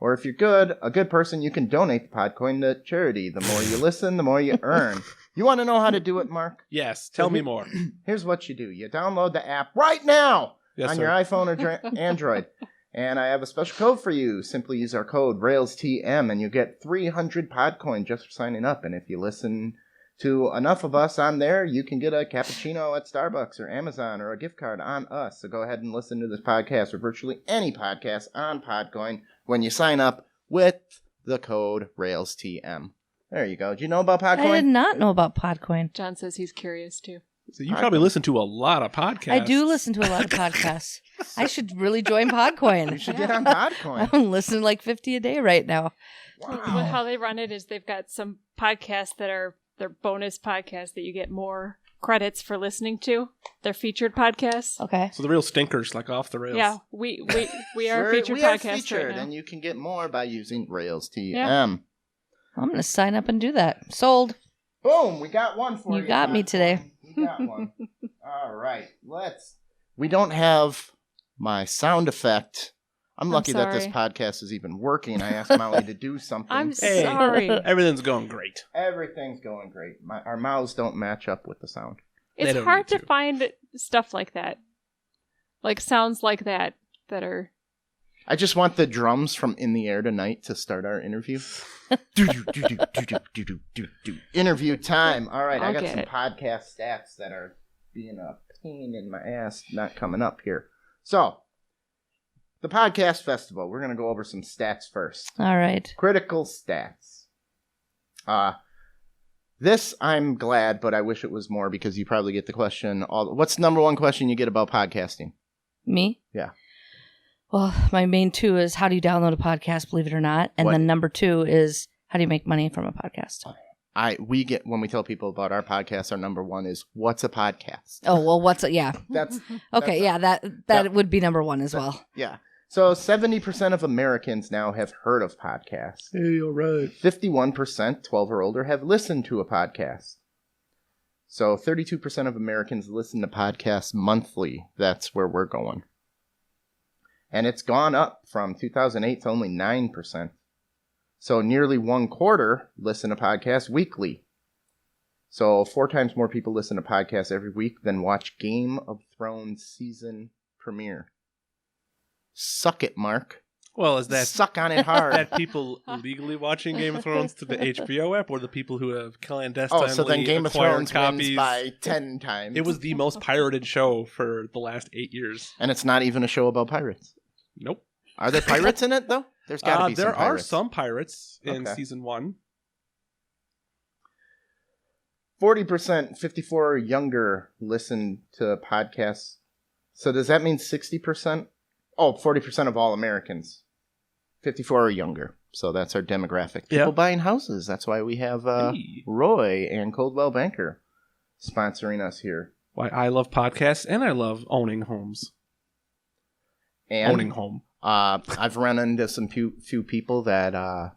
Or if you're a good person, you can donate the Podcoin to charity. The more you listen, the more you earn. You want to know how to do it, Mark? Yes, tell me more. Here's what you do. You download the app right now Yes, on sir. your iPhone or Android. And I have a special code for you. Simply use our code RailsTM, and you get 300 Podcoin just for signing up. And if you listen to enough of us on there, you can get a cappuccino at Starbucks or Amazon or a gift card on us. So go ahead and listen to this podcast or virtually any podcast on Podcoin when you sign up with the code RailsTM. There you go. Did you know about Podcoin? I did not know about Podcoin. John says he's curious too. So you probably listen to a lot of podcasts. I do listen to a lot of podcasts. I should really join Podcoin. You should get on Podcoin. I'm listening like 50 a day right now. Wow. Well, how they run it is they've got some podcasts that are their bonus podcasts that you get more credits for listening to. They're featured podcasts. Okay. So the real stinkers, like Off the Rails. Yeah, we are featured we are podcast featured, right now. and you can get more by using RailsTM. Yeah. I'm going to sign up and do that. Sold. Boom! We got one for you. You got me today. We got one. All right. We don't have my sound effect. I'm lucky that this sorry. podcast is even working. I asked Molly to do something. I'm Hey. sorry. Everything's going great. Everything's going great. Our mouths don't match up with the sound. They It's don't hard need to find stuff like that. Like sounds like that are... I just want the drums from In the Air Tonight to start our interview. Interview time. All right, I I'll got get some it. podcast stats that are being a pain in my ass not coming up here. So, the Podcast Festival. We're going to go over some stats first. All right. Critical stats. This I'm glad, but I wish it was more because you probably get the question. What's the number one question you get about podcasting? Me? Yeah. Well, my main 2 is how do you download a podcast, believe it or not? And What? then number 2 is how do you make money from a podcast? We get when we tell people about our podcast, our number 1 is what's a podcast? Oh, well, what's it? Yeah. That's Okay, yeah, that Yeah. would be number 1 as well. yeah. So 70% of Americans now have heard of podcasts. Hey, all right. 51%, 12 or older, have listened to a podcast. So 32% of Americans listen to podcasts monthly. That's where we're going. And it's gone up from 2008 to only 9%. So nearly 1/4 listen to podcasts weekly. So 4 times more people listen to podcasts every week than watch Game of Thrones season premiere. Suck it, Mark. Well, is that Suck on it hard. that people legally watching Game of Thrones to the HBO app, or the people who have clandestinely Oh, so then Game of acquired Thrones copies? wins by 10 times. It was the most pirated show for the last 8 years. And it's not even a show about pirates. Nope. Are there pirates in it, though? There's got to be some there pirates. are some pirates in Okay. season 1. 40%, 54 or younger listen to podcasts. So does that mean 60%? Oh, 40% of all Americans. 54 or younger. So that's our demographic. People Yeah. buying houses. That's why we have Hey. Roy and Coldwell Banker sponsoring us here. Why I love podcasts and I love owning homes. And Owning home. I've run into some few people that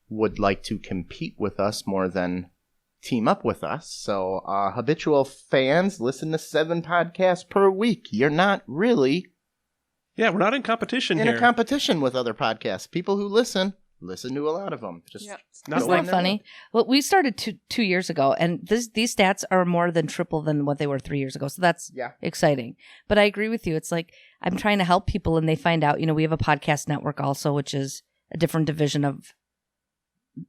would like to compete with us more than team up with us. So habitual fans listen to 7 podcasts per week. You're not really Yeah, we're not in competition in here. a competition with other podcasts. People who listen to a lot of them. Just Yep. Not go Isn't on that there. funny? Well, we started 2 years ago, and these stats are more than triple than what they were 3 years ago. So that's Yeah. exciting. But I agree with you. It's like I'm trying to help people, and they find out. We have a podcast network also, which is a different division of.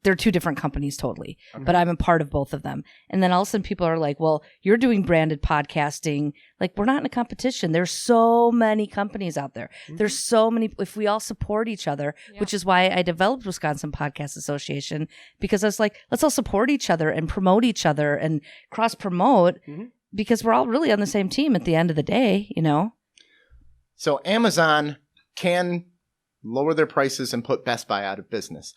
They're 2 different companies totally, but I'm a part of both of them. And then all of a sudden people are like, well, you're doing branded podcasting. Like, we're not in a competition. There's so many companies out there. There's so many, if we all support each other, Yeah. which is why I developed Wisconsin Podcast Association, because I was like, let's all support each other and promote each other and cross promote because we're all really on the same team at the end of the day, So Amazon can lower their prices and put Best Buy out of business.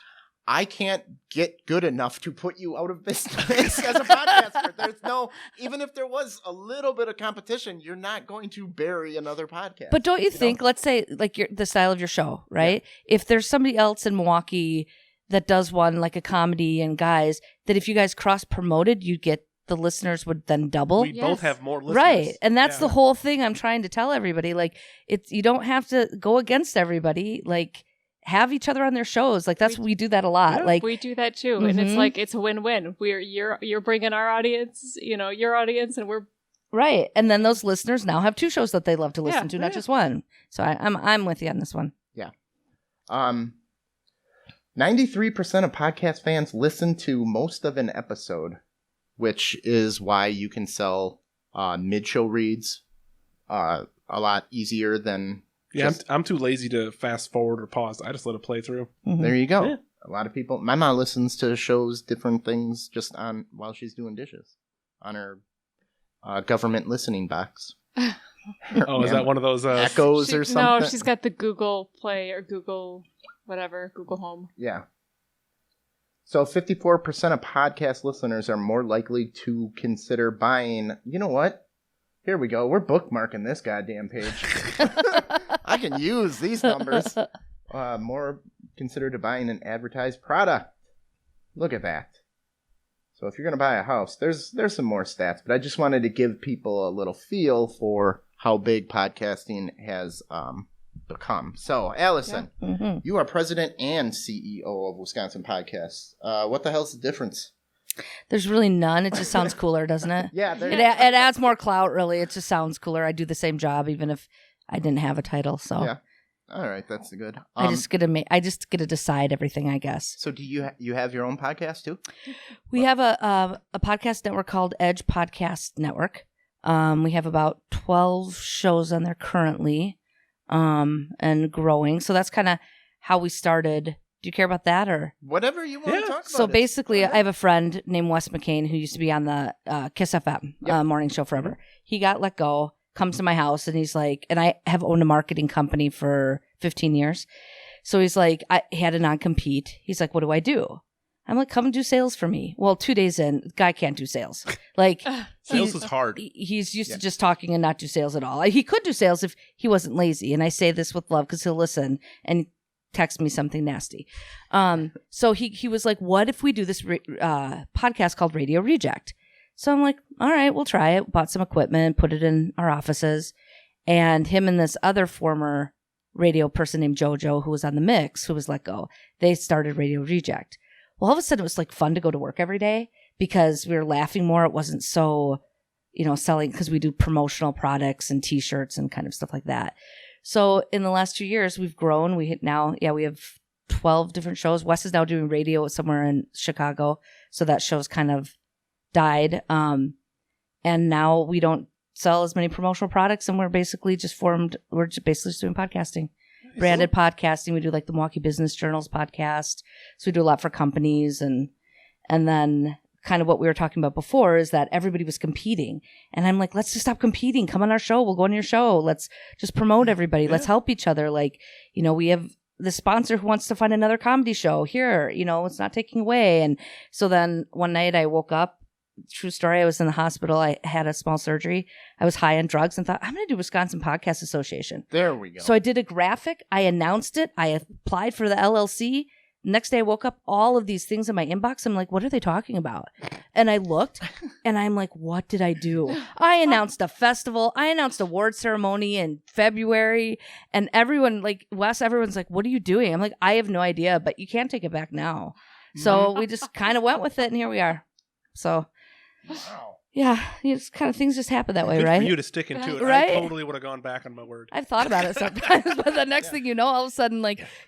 I can't get good enough to put you out of business as a podcaster. There's no, even if there was a little bit of competition, you're not going to bury another podcast. But don't you think, let's say, like the style of your show, right? If there's somebody else in Milwaukee that does one, like a comedy and guys, that if you guys cross promoted, you get the listeners would then double. We both have more listeners. Right. And that's Yeah. the whole thing I'm trying to tell everybody. Like, you don't have to go against everybody. Like, have each other on their shows. Like, we do that a lot. Yeah. Like, we do that too, and it's Mhm. like it's a win-win. You're bringing our audience, your audience, and we're right. And then those listeners now have 2 shows that they love to listen Yeah, to, not yeah. just one. So I'm with you on this one. 93% of podcast fans listen to most of an episode which is why you can sell mid-show reads a lot easier than... Yeah, I'm too lazy to fast forward or pause. I just let it play through. Mm-hmm. There you go. Yeah. A lot of people... My mom listens to shows, different things, just on while she's doing dishes on her government listening box. Oh, is that one of those... Echoes or something? No, she's got the Google Play or Google whatever, Google Home. Yeah. So 54% of podcast listeners are more likely to consider buying... You know what? Here we go. We're bookmarking this goddamn page. I can use these numbers. More considered to buying an advertised product. Look at that. So if you're going to buy a house, there's some more stats, but I just wanted to give people a little feel for how big podcasting has become. So, Allison, you are president and CEO of Wisconsin Podcasts. What the hell's the difference? There's really none. It just sounds cooler, doesn't it? Yeah. It adds more clout, really. It just sounds cooler. I do the same job, even if I didn't have a title. So yeah. All right, that's good. I just get to decide everything, I guess. So do you have your own podcast too? We have a podcast network called Edge Podcast Network. We have about 12 shows on there currently, and growing. So that's kind of how we started. Do you care about that or whatever you want to talk about? So basically, I have a friend named Wes McCain who used to be on the Kiss FM morning show forever. He got let go, comes to my house, and he's like, and I have owned a marketing company for 15 years. So he's like, he had a non-compete. He's like, what do I do? I'm like, come do sales for me. Well, 2 days in, the guy can't do sales. Like sales is hard. He's used to just talking and not do sales at all. He could do sales if he wasn't lazy. And I say this with love because he'll listen and text me something nasty. So he was like, what if we do this podcast called Radio Reject? So I'm like, all right, we'll try it. Bought some equipment, put it in our offices. And him and this other former radio person named JoJo, who was on the mix, who was let go, they started Radio Reject. Well, all of a sudden it was like fun to go to work every day because we were laughing more. It wasn't so, selling, because we do promotional products and t-shirts and kind of stuff like that. So in the last 2 years, we've grown. We have 12 different shows. Wes is now doing radio somewhere in Chicago. So that show's kind of died. And now we don't sell as many promotional products, and we're basically just doing podcasting. Branded podcasting. We do like the Milwaukee Business Journal's podcast. So we do a lot for companies, and then kind of what we were talking about before is that everybody was competing. And I'm like, let's just stop competing. Come on our show. We'll go on your show. Let's just promote everybody. Let's help each other. Like, we have the sponsor who wants to find another comedy show here, it's not taking away. And so then one night I woke up, true story, I was in the hospital. I had a small surgery. I was high on drugs and thought, I'm going to do Wisconsin Podcast Association. There we go. So I did a graphic. I announced it. I applied for the LLC. Next day I woke up, all of these things in my inbox. I'm like, what are they talking about? And I looked and I'm like, what did I do? I announced a festival. I announced a award ceremony in February, and everyone's like, what are you doing? I'm like, I have no idea, but you can't take it back now. So we just kind of went with it, and here we are. So wow. Yeah, things just happen that way, Good right? for you to stick into it. Right? I totally would have gone back on my word. I've thought about it sometimes, but the next thing you know, all of a sudden,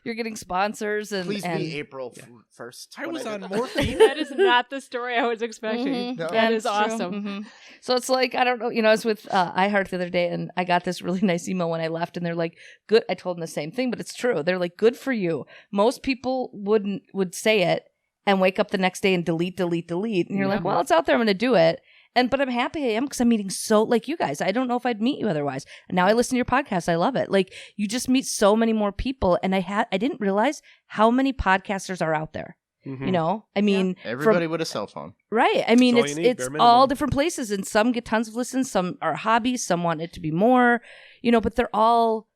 you're getting sponsors and Please be April 1st. I was on morphine. That is not the story I was expecting. Mm-hmm. No. That is awesome. Mm-hmm. So it's like, I don't know, I was with iHeart the other day, and I got this really nice email when I left, and they're like, good. I told them the same thing, but it's true. They're like, good for you. Most people would say it and wake up the next day and delete. And you're like, well, it's out there. I'm going to do it. But I'm happy I am, because I'm meeting like you guys. I don't know if I'd meet you otherwise. And now I listen to your podcast. I love it. Like, you just meet so many more people. And I didn't realize how many podcasters are out there. Mm-hmm. I mean, everybody with a cell phone. Right. I mean, That's all you need, it's bare all minimum. different places, and some get tons of listens. Some are hobbies. Some want it to be more, but they're all,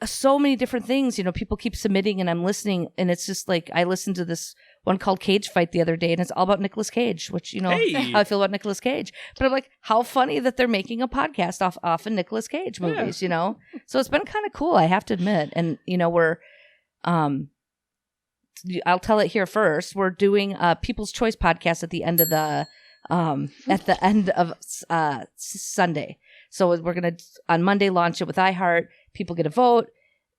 so many different things, people keep submitting, and I'm listening, and it's just like, I listened to this one called Cage Fight the other day, and it's all about Nicolas Cage, which, Hey. how I feel about Nicolas Cage. But I'm like, how funny that they're making a podcast off of Nicolas Cage movies, So it's been kind of cool, I have to admit. And, we're, I'll tell it here first. We're doing a People's Choice podcast at the end of Sunday. So we're going to, on Monday, launch it with iHeart. People get a vote.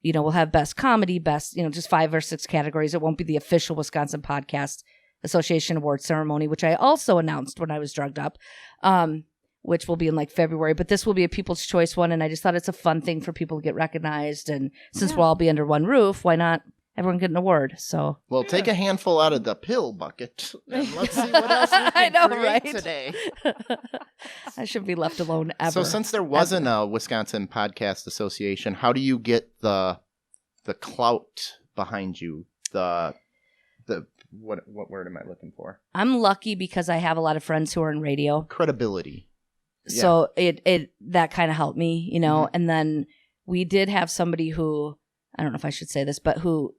We'll have best comedy, best, just 5 or 6 categories. It won't be the official Wisconsin podcast Association Award ceremony, which I also announced when I was drugged up, which will be in like February. But this will be a People's Choice one, and I just thought it's a fun thing for people to get recognized. And since we'll all be under one roof, why not everyone get an award? So take a handful out of the pill bucket and let's see what else we can create today. I should be left alone ever. So since there wasn't a Wisconsin Podcast Association, how do you get the clout behind you? The what word am I looking for? I'm lucky because I have a lot of friends who are in radio. Credibility. So it that kind of helped me, and then we did have somebody who, I don't know if I should say this, but who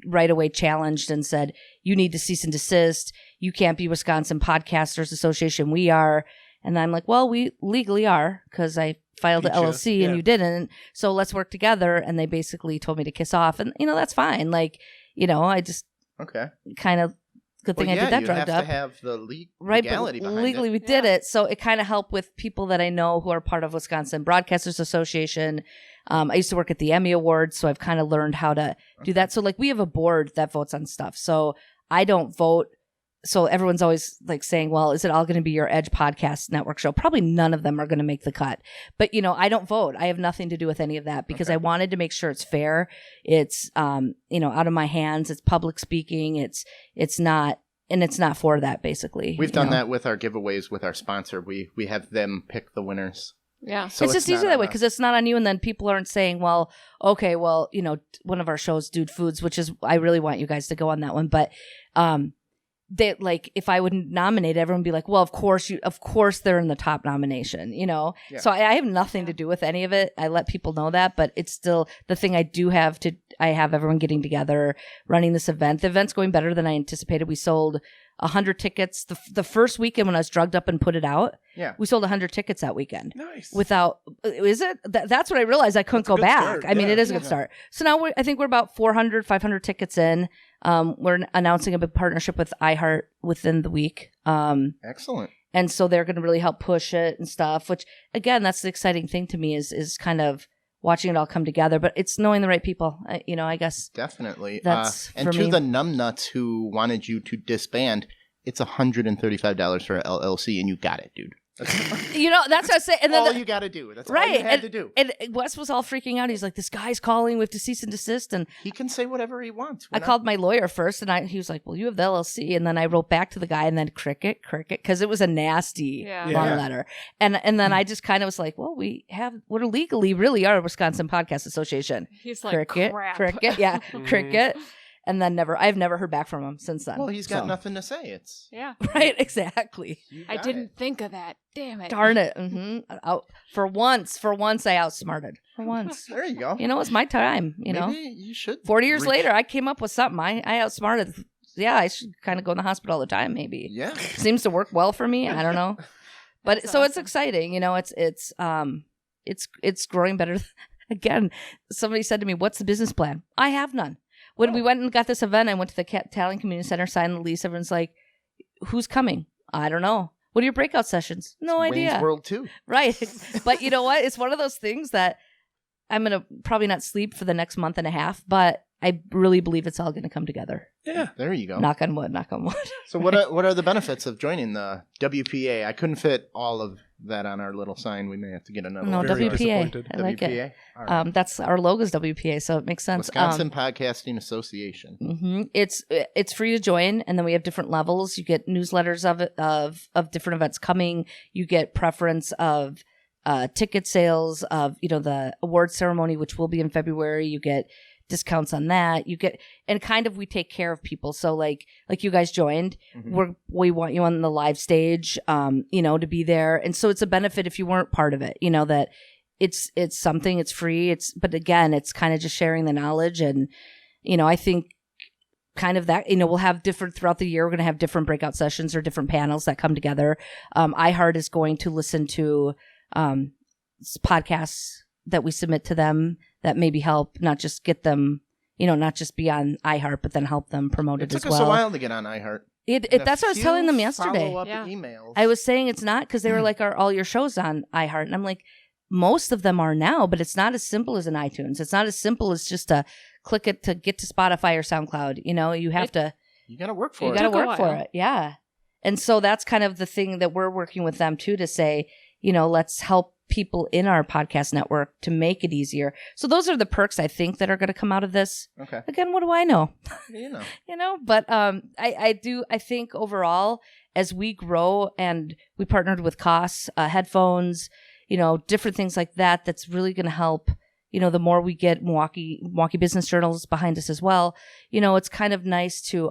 right away challenged and said, you need to cease and desist. You can't be Wisconsin Podcasters Association. We are. And I'm like, well, we legally are because I filed an LLC and you didn't. So let's work together. And they basically told me to kiss off. And, that's fine. Like, I just kind of good thing I did that drugged up. You have to have the legality behind legally it. We did it. So it kind of helped with people that I know who are part of Wisconsin Broadcasters Association. I used to work at the Emmy Awards, so I've kind of learned how to do that. So like we have a board that votes on stuff. So I don't vote. So everyone's always like saying, well, is it all going to be your Edge Podcast Network show? Probably none of them are going to make the cut. But, I don't vote. I have nothing to do with any of that because I wanted to make sure it's fair. It's, out of my hands. It's public speaking. It's not for that, basically. We've done that with our giveaways with our sponsor. We have them pick the winners. Yeah. So it's just easier that way because it's not on you. And then people aren't saying, well, okay, well, one of our shows, Dude Foods, which is, I really want you guys to go on that one. But, they like if I would nominate, everyone would be like, well, of course they're in the top nomination, So I have nothing to do with any of it. I let people know that, but it's still the thing I have everyone getting together, running this event. The event's going better than I anticipated. We sold 100 tickets the first weekend when I was drugged up and put it out. Yeah, we sold 100 tickets that weekend. Nice. Is it? That's what I realized. I couldn't go back. Start. I mean, it is a good start. So now I think we're about 400, 500 tickets in. We're announcing a big partnership with iHeart within the week. Excellent. And so they're going to really help push it and stuff, which again, that's the exciting thing to me is kind of watching it all come together, but it's knowing the right people, I guess. Definitely. That's and to the numbnuts who wanted you to disband, it's $135 for an LLC and you got it, dude. That's what I say. And then all you got to do. That's all you had to do. And Wes was all freaking out. He's like, this guy's calling. We have to cease and desist. And he can say whatever he wants. I called my lawyer first, and he was like, well, you have the LLC. And then I wrote back to the guy, and then cricket, because it was a nasty long letter. And then I just kind of was like, well, we're legally really are a Wisconsin Podcast Association. He's like, crap. Cricket, cricket. And then I've never heard back from him since then. Well, he's got nothing to say. Right, exactly. I didn't think of that. Damn it. Darn it. Mm-hmm. For once, I outsmarted. For once. There you go. It's my time, Maybe you should. 40 years later, I came up with something. I outsmarted. Yeah, I should kind of go in the hospital all the time, maybe. Yeah. Seems to work well for me. I don't know. But so awesome. It's exciting. It's growing better. Again, somebody said to me, what's the business plan? I have none. When we went and got this event, I went to the Talon Community Center, signed the lease. Everyone's like, who's coming? I don't know. What are your breakout sessions? No idea. Wayne's World 2. Right. But you know what? It's one of those things that I'm going to probably not sleep for the next month and a half, but I really believe it's all going to come together. Yeah. There you go. Knock on wood. So what are the benefits of joining the WPA? I couldn't fit all of that on our little sign. We may have to get another one. No, WPA. I like it. Right. That's our logo's WPA, so it makes sense. Wisconsin Podcasting Association. Mm-hmm. It's free to join, and then we have different levels. You get newsletters of different events coming. You get preference of ticket sales of the award ceremony, which will be in February. You get discounts on that. You get, and kind of we take care of people. So like you guys joined, we want you on the live stage, to be there. And so it's a benefit if you weren't part of it, that it's something, it's free. But again, it's kind of just sharing the knowledge. And, I think kind of that, we'll have different throughout the year. We're going to have different breakout sessions or different panels that come together. iHeart is going to listen to, podcasts that we submit to them that maybe help not just get them, not just be on iHeart, but then help them promote it as well. It took us a while to get on iHeart. That's what I was telling them yesterday. Follow-up emails. I was saying it's not because they were like, are all your shows on iHeart? And I'm like, most of them are now, but it's not as simple as an iTunes. It's not as simple as just to click it to get to Spotify or SoundCloud. You have to. You got to work for You it. got to Took a work for while. it. Yeah. And so that's kind of the thing that we're working with them too, to say, let's help people in our podcast network to make it easier. So those are the perks I think that are going to come out of this. Okay. Again, what do I know? You know. But I think overall, as we grow, and we partnered with Koss, headphones, different things like that, that's really going to help. The more we get Milwaukee Business Journals behind us as well, it's kind of nice to,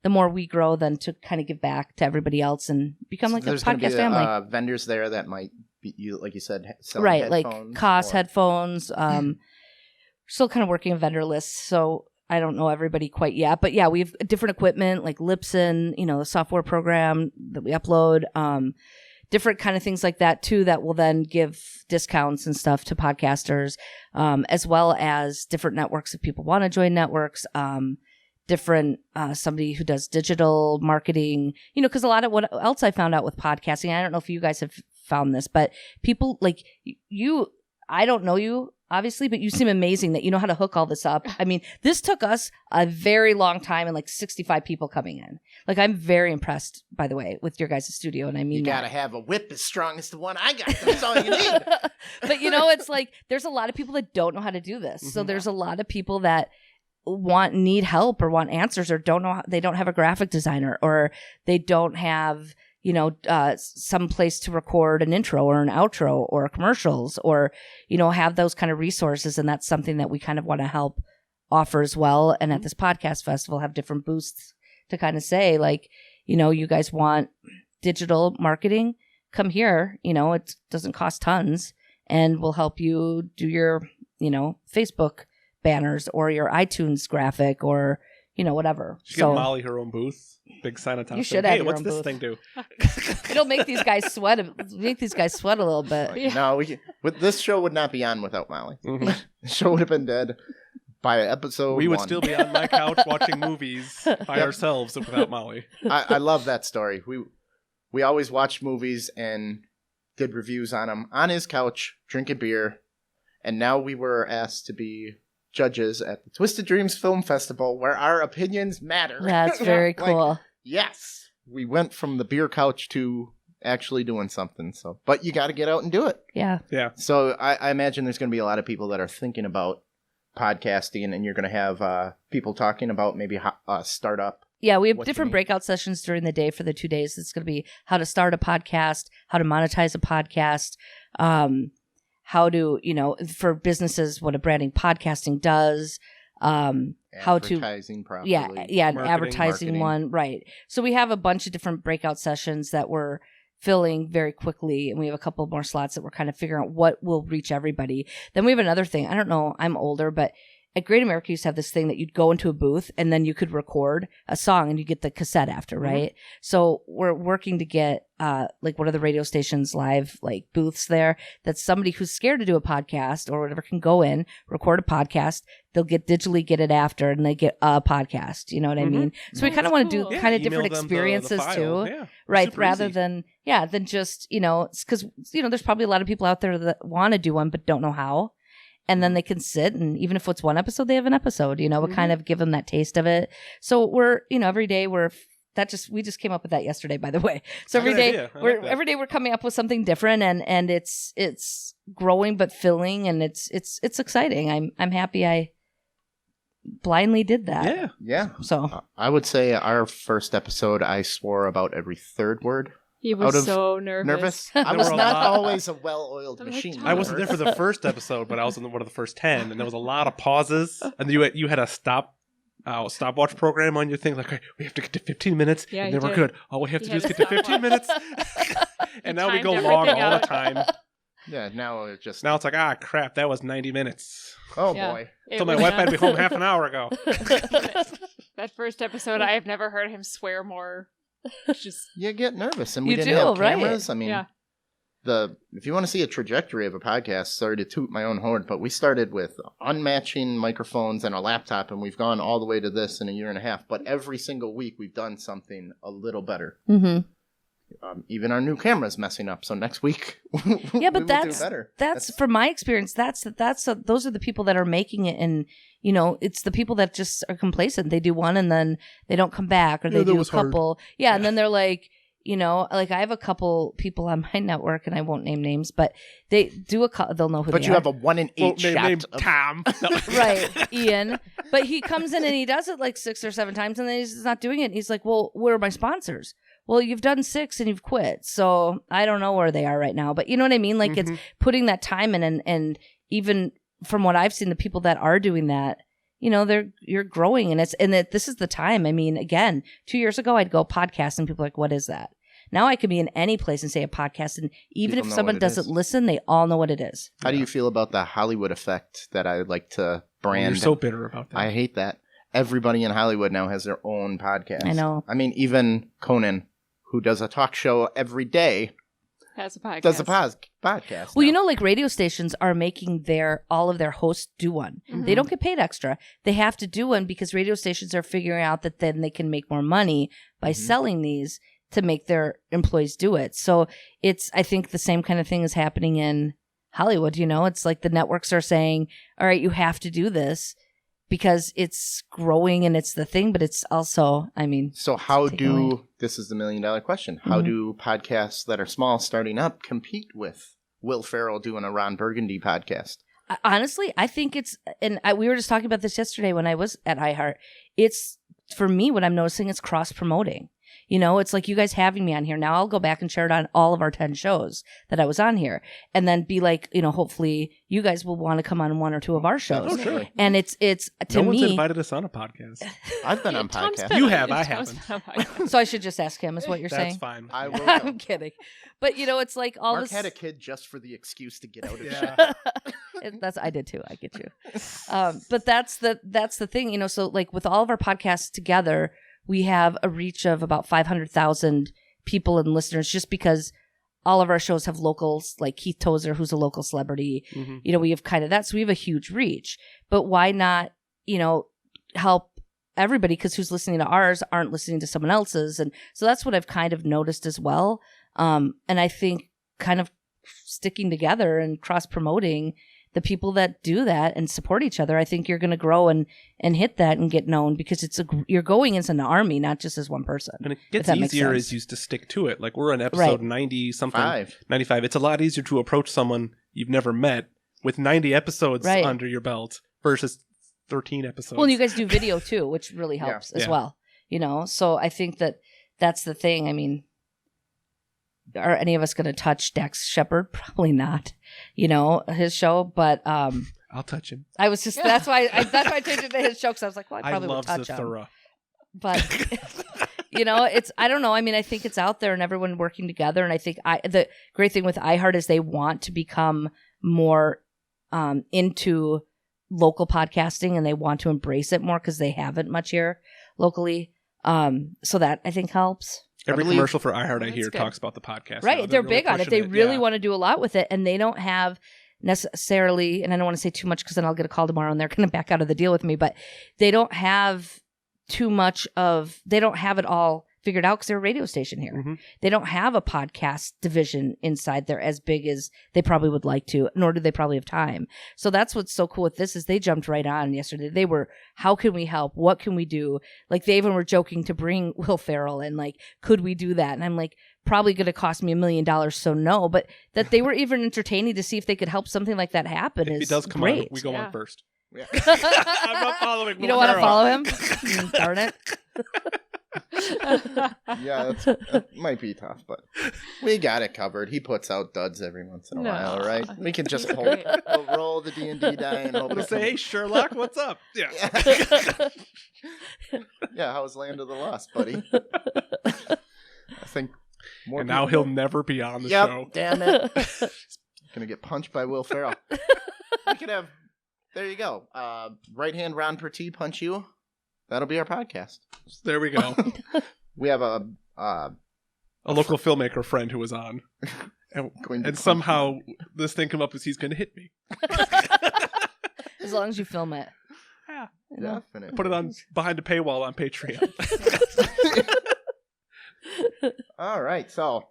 the more we grow, then to kind of give back to everybody else and become like a There's gonna podcast be, family. vendors there that might be, like you said, selling Right, like headphones Koss or- headphones. Still kind of working a vendor list, so I don't know everybody quite yet. But yeah, we have different equipment like Libsyn, the software program that we upload. Different kind of things like that too, that will then give discounts and stuff to podcasters, as well as different networks if people want to join networks. Different somebody who does digital marketing, because a lot of what else I found out with podcasting, I don't know if you guys have found this, but people like you, I don't know you obviously, but you seem amazing that you know how to hook all this up. I mean, this took us a very long time and like 65 people coming in. Like, I'm very impressed, by the way, with your guys' studio. And I mean, You got to have a whip as strong as the one I got. That's all you need. But it's like, there's a lot of people that don't know how to do this. So there's a lot of people that need help or want answers, or they don't have a graphic designer, or they don't have, some place to record an intro or an outro or commercials, or, have those kind of resources. And that's something that we kind of want to help offer as well. And at this podcast festival, have different boosts to kind of say, like, you guys want digital marketing, come here, it doesn't cost tons, and we'll help you do your, Facebook banners or your iTunes graphic, or whatever. Should give Molly her own booth. Big sign on top. You should saying, have hey, your what's own this booth. thing do? It'll make these guys sweat. Make these guys sweat a little bit. No, this show would not be on without Molly. The show would have been dead by episode We would 1. still be on my couch watching movies by ourselves without Molly. I love that story. We always watched movies and did reviews on them on his couch, drinking beer, and now we were asked to be judges at the Twisted Dreams Film Festival, where our opinions matter. That's very cool. Yes, we went from the beer couch to actually doing something. So, but you got to get out and do it. Yeah. Yeah. So I imagine there's going to be a lot of people that are thinking about podcasting, and you're going to have people talking about maybe startup. Yeah, we have What different you need. breakout sessions during the day for the 2 days. It's going to be how to start a podcast, how to monetize a podcast, how to, for businesses, what a branding podcasting does, how to Advertising properly. an Marketing. advertising Marketing. one, right? So we have a bunch of different breakout sessions that we're filling very quickly, and we have a couple more slots that we're kind of figuring out what will reach everybody. Then we have another thing. I don't know, I'm older, but at Great America used to have this thing that you'd go into a booth and then you could record a song and you get the cassette after, right? So we're working to get like one of the radio stations live like booths there, that somebody who's scared to do a podcast or whatever can go in, record a podcast, they'll digitally get it after, and they get a podcast. You know what I mean? So we That's kind of want to cool. do kind of email different them experiences the file. too. Yeah. Right, Super rather easy. than just, because, there's probably a lot of people out there that want to do one but don't know how. And then they can sit, and even if it's one episode, they have an episode, we'll kind of give them that taste of it. So we're, every day we just came up with that yesterday, by the way. So every Good day idea. I like that. every day we're coming up with something different, and it's growing but filling, and it's exciting. I'm happy I blindly did that. Yeah. Yeah. So I would say our first episode, I swore about every third word. He Out was of so nervous. Nervous? I There was were a not lot- always a well-oiled I'm like, machine. Tom. I wasn't there for the first episode, but I was in one of the first 10, and there was a lot of pauses. And you had a stopwatch program on your thing, like, okay, we have to get to 15 minutes, Yeah, and he then we're did. good. All we have to He do is had get a to 15 minutes. And now we timed go long everything all the out. time. Yeah, now it's just... Now it's like, crap, that was 90 minutes. oh, Yeah. boy. It So my was, wife had to be home half an hour ago. that first episode, I have never heard him swear more. Just You get nervous, and we You didn't do, have right? cameras. I mean, yeah. if you want to see a trajectory of a podcast, sorry to toot my own horn, but we started with unmatching microphones and a laptop, and we've gone all the way to this in a year and a half. But every single week, we've done something a little better. mm-hmm. Even our new camera's messing up. So next week, Yeah, but we will do better. That's from my experience. Those are the people that are making it, and it's the people that just are complacent. They do one and then they don't come back, or they do a couple. Yeah, and then they're like, like I have a couple people on my network, and I won't name names, but they do they'll know who they are. But you have a 1 in 8 shot. Name Tom. Right, Ian. But he comes in and he does it like 6 or 7 times, and then he's not doing it. And he's like, well, where are my sponsors? Well, you've done 6 and you've quit. So I don't know where they are right now. But you know what I mean? Like it's putting that time in, and even from what I've seen, the people that are doing that, you're growing, and this is the time. I mean, again, 2 years ago, I'd go podcast and people are like, what is that? Now I could be in any place and say a podcast, and even if someone doesn't listen, they all know what it is. How do you feel about the Hollywood effect that I like to brand? You're so bitter about that. I hate that. Everybody in Hollywood now has their own podcast. I know. I mean, even Conan, who does a talk show every day, has a podcast. Does a podcast. Well, now. like radio stations are making all of their hosts do one. Mm-hmm. They don't get paid extra. They have to do one because radio stations are figuring out that then they can make more money by selling these to make their employees do it. So I think the same kind of thing is happening in Hollywood. It's like the networks are saying, all right, you have to do this because it's growing and it's the thing, but it's also, So this is the $1 million question. How do podcasts that are small starting up compete with Will Ferrell doing a Ron Burgundy podcast? Honestly, I think we were just talking about this yesterday when I was at iHeart. For me, what I'm noticing is cross-promoting. It's like you guys having me on here. Now I'll go back and share it on all of our 10 shows that I was on here, and then be like, hopefully you guys will want to come on 1 or 2 of our shows. Oh, sure. And it's to no me. one's invited us on a podcast. I've been on podcasts. You have, I haven't. So I should just ask him, is what you're saying? That's fine. I will. I'm kidding. But it's like all Mark this. had a kid just for the excuse to get out of Yeah. I did too. I get you. But that's the thing, So like with all of our podcasts together, we have a reach of about 500,000 people and listeners, just because all of our shows have locals, like Keith Tozer, who's a local celebrity. Mm-hmm. We have kind of that. So we have a huge reach. But why not, help everybody? Because who's listening to ours aren't listening to someone else's. And so that's what I've kind of noticed as well. And I think kind of sticking together and cross-promoting the people that do that and support each other, I think you're going to grow and hit that and get known, because you're going as an army, not just as one person. And it gets easier as you to stick to it. Like we're on episode 90 something, 95. It's a lot easier to approach someone you've never met with 90 episodes under your belt versus 13 episodes. Well, you guys do video too, which really helps as well. So I think that's the thing. I mean, are any of us going to touch Dax Shepard? Probably not. His show, but I'll touch him. I was just that's why I changed it to his show, because I was like, well, I probably would touch him. But it's I don't know. I mean, I think it's out there and everyone working together, and I think the great thing with iHeart is they want to become more into local podcasting, and they want to embrace it more because they haven't much here locally. So that I think helps. Every commercial for iHeart I hear talks about the podcast. Right. They're big on it. They really want to do a lot with it, and they don't have necessarily, and I don't want to say too much because then I'll get a call tomorrow and they're going to back out of the deal with me, but they don't have they don't have it all figured out because they're a radio station here. Mm-hmm. They don't have a podcast division inside there as big as they probably would like to, nor do they probably have time. So that's what's so cool with this is they jumped right on yesterday. They were, how can we help? What can we do? Like they even were joking to bring Will Ferrell and like, could we do that? And I'm like, probably going to cost me $1 million. So no, but that they were even entertaining to see if they could help something like that happen. If it does come great. on, we go on first. Yeah. I'm not following. You don't want to follow him? Darn it. Yeah, that might be tough, but we got it covered. He puts out duds every once in a while, right? We can just we'll roll the D&D die and hope to say, hey, Sherlock, what's up? Yeah. Yeah, how's Land of the Lost, buddy? I think more. And now he'll never be on the show. Damn it. Gonna get punched by Will Ferrell. We could have. There you go. Right hand Ron Pertee punch you. That'll be our podcast. There we go. We have a local filmmaker friend who was on. And somehow this thing come up as he's going to hit me. As long as you film it. Yeah. Definitely. Put it on behind a paywall on Patreon. All right. So,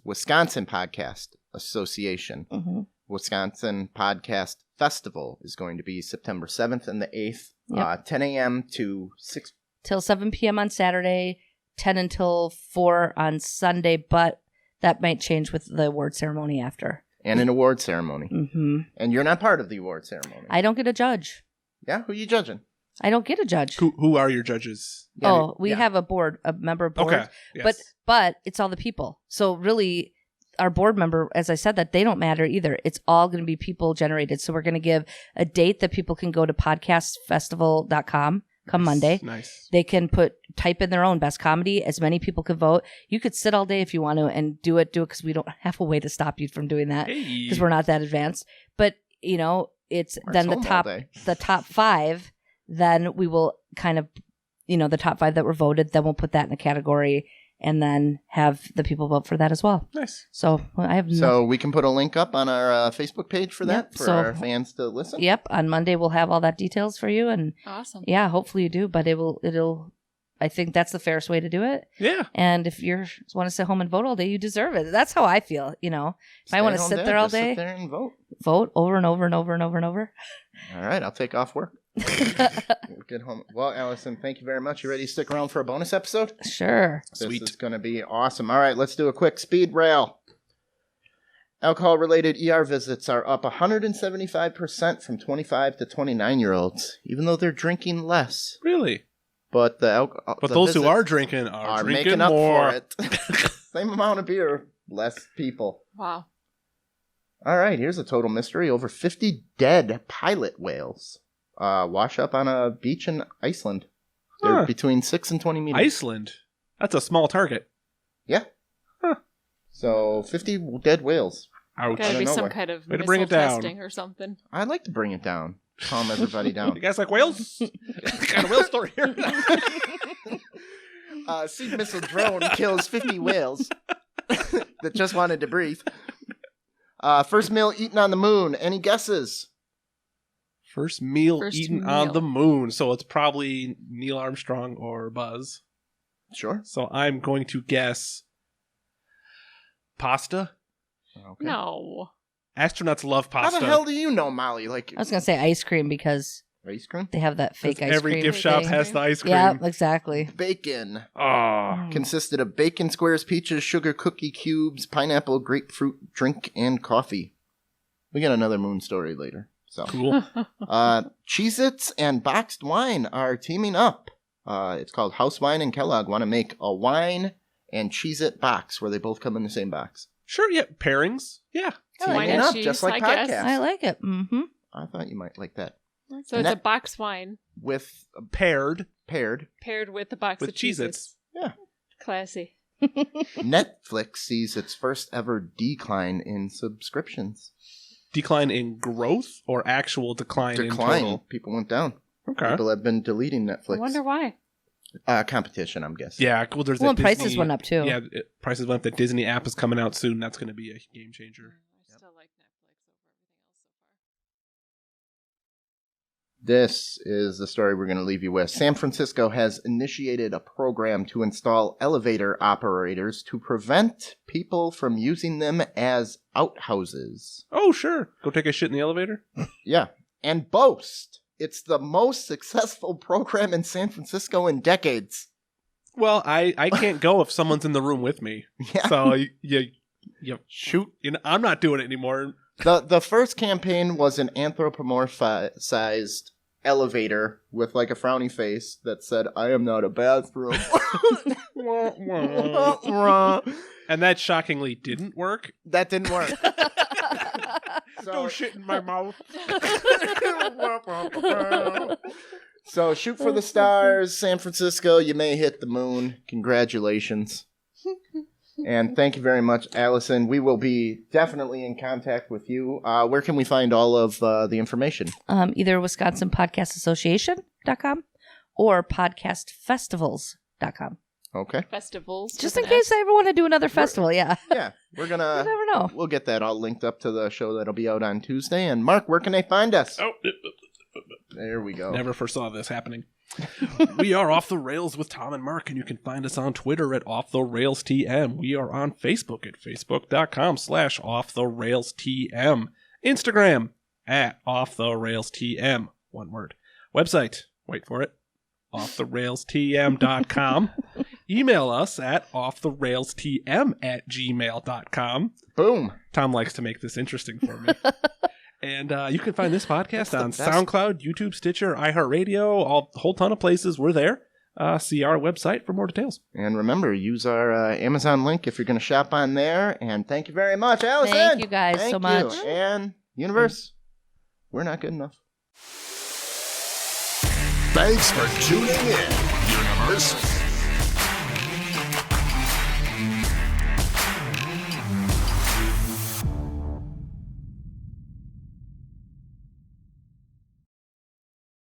Wisconsin Podcast Association. Mm-hmm. Wisconsin Podcast Festival is going to be September 7th and the 8th, Yep. 10 a.m. to 6 Till 7 p.m. on Saturday, 10 until 4 on Sunday, but that might change with the award ceremony after. and an award ceremony. Mm-hmm. And you're not part of the award ceremony. I don't get a judge. Yeah? Who are you judging? I don't get a judge. Who are your judges? We have a member board. Okay. Yes. But it's all the people. So really, our board member, as I said, that they don't matter either. It's all going to be people generated. So we're going to give a date that people can go to podcastfestival.com come Monday. Nice. They can type in their own best comedy. As many people can vote. You could sit all day if you want to and do it because we don't have a way to stop you from doing that because we're not that advanced. But it's Mark's then home all day. the top 5. Then we will kind of, the top 5 that were voted. Then we'll put that in a category and then have the people vote for that as well. Nice. So I have So we can put a link up on our Facebook page for that Yep, for so- our fans to listen. Yep. On Monday we'll have all that details for you, and Awesome. yeah, hopefully you do. But it'll. I think that's the fairest way to do it. Yeah. And if you want to sit home and vote all day, you deserve it. That's how I feel. If I want to Stay-at-home sit dad, there all just sit day, there and vote. vote over and over and over and over and over. All right, I'll take off work. Get home. Well, Allison, thank you very much. You ready to stick around for a bonus episode? Sure. Sweet. This is going to be awesome. All right, let's do a quick speed rail. Alcohol-related ER visits are up 175% from 25 to 29-year-olds, even though they're drinking less. Really? But But those who are drinking are drinking making up more. for it. Same amount of beer, less people. Wow. All right, here's a total mystery. Over 50 dead pilot whales wash up on a beach in Iceland. They're Huh. between 6 and 20 meters. Iceland. That's a small target. Yeah. Huh. So 50 dead whales. Ouch. Gotta be know some where. kind of Way to missile bring it down. testing or something. I'd like to bring it down. Calm everybody You down. guys like whales? Got a whale story here. Sea missile drone kills 50 whales that just wanted to breathe. First meal eaten on the moon. Any guesses? First meal First eaten meal. on the moon. So it's probably Neil Armstrong or Buzz. Sure. So I'm going to guess pasta. Okay. No. Astronauts love How pasta. the hell do you know, Molly? Like I was gonna say ice cream because ice cream? they have that fake ice Every cream. gift shop thing. has the ice cream. Yeah, exactly. Bacon. Oh, Consisted of bacon squares, peaches, sugar cookie cubes, pineapple, grapefruit drink, and coffee. We got another moon story later. So, cool. Cheez-Its and boxed wine are teaming up. It's called House Wine and Kellogg want to make a wine and Cheez-It box where they both come in the same box. Sure, yeah. Pairings. Yeah. Teaming Wine and up, cheese, just like I guess. podcasts. I like it. Mm-hmm. I thought you might like that. So And it's a that- box wine With Paired. paired, paired with the box With of Cheez-Its. Cheez-Its. yeah. Classy. Netflix sees its first ever decline in subscriptions. Decline in growth or actual decline in total? People went down. Okay. People have been deleting Netflix. I wonder why. Competition, I'm guessing. Yeah, well, there's Well, that and prices Disney- went up too. Yeah, prices went up. The Disney app is coming out soon. That's going to be a game changer. I still like Netflix over everything else so far. This is the story we're going to leave you with. San Francisco has initiated a program to install elevator operators to prevent people from using them as outhouses. Oh, sure. Go take a shit in the elevator. Yeah. And boast it's the most successful program in San Francisco in decades. Well, I can't go if someone's in the room with me. Yeah. So you shoot. I'm not doing it anymore. The first campaign was an anthropomorphized elevator with like a frowny face that said, "I am not a bathroom." And that shockingly didn't work. That didn't work. Don't shit in my mouth. So shoot for the stars, San Francisco. You may hit the moon. Congratulations. And thank you very much, Allison. We will be definitely in contact with you. Where can we find all of the information? Either WisconsinPodcastAssociation.com or podcastfestivals.com. Okay. Festivals. Just with in an case S. I ever want to do another festival, yeah. Yeah, we're You never know. we'll get that all linked up to the show that'll be out on Tuesday. And Mark, where can they find us? Oh, There we go. Never foresaw this happening. We are Off the Rails with Tom and Mark, and you can find us on Twitter at OffTheRailsTM. We are on Facebook at Facebook.com/OffTheRailsTM. Instagram at OffTheRailsTM. One word. Website, wait for it, OffTheRailsTM.com. Email us at OffTheRailsTM@gmail.com. Boom. Tom likes to make this interesting for me. And you can find this podcast on best. SoundCloud, YouTube, Stitcher, iHeartRadio, a whole ton of places. We're there. See our website for more details. And remember, use our Amazon link if you're going to shop on there. And thank you very much, Allison. Thank you guys Thank so you. much. And Universe, we're not good enough. Thanks for tuning in, Universe.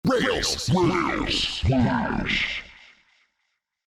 Rails.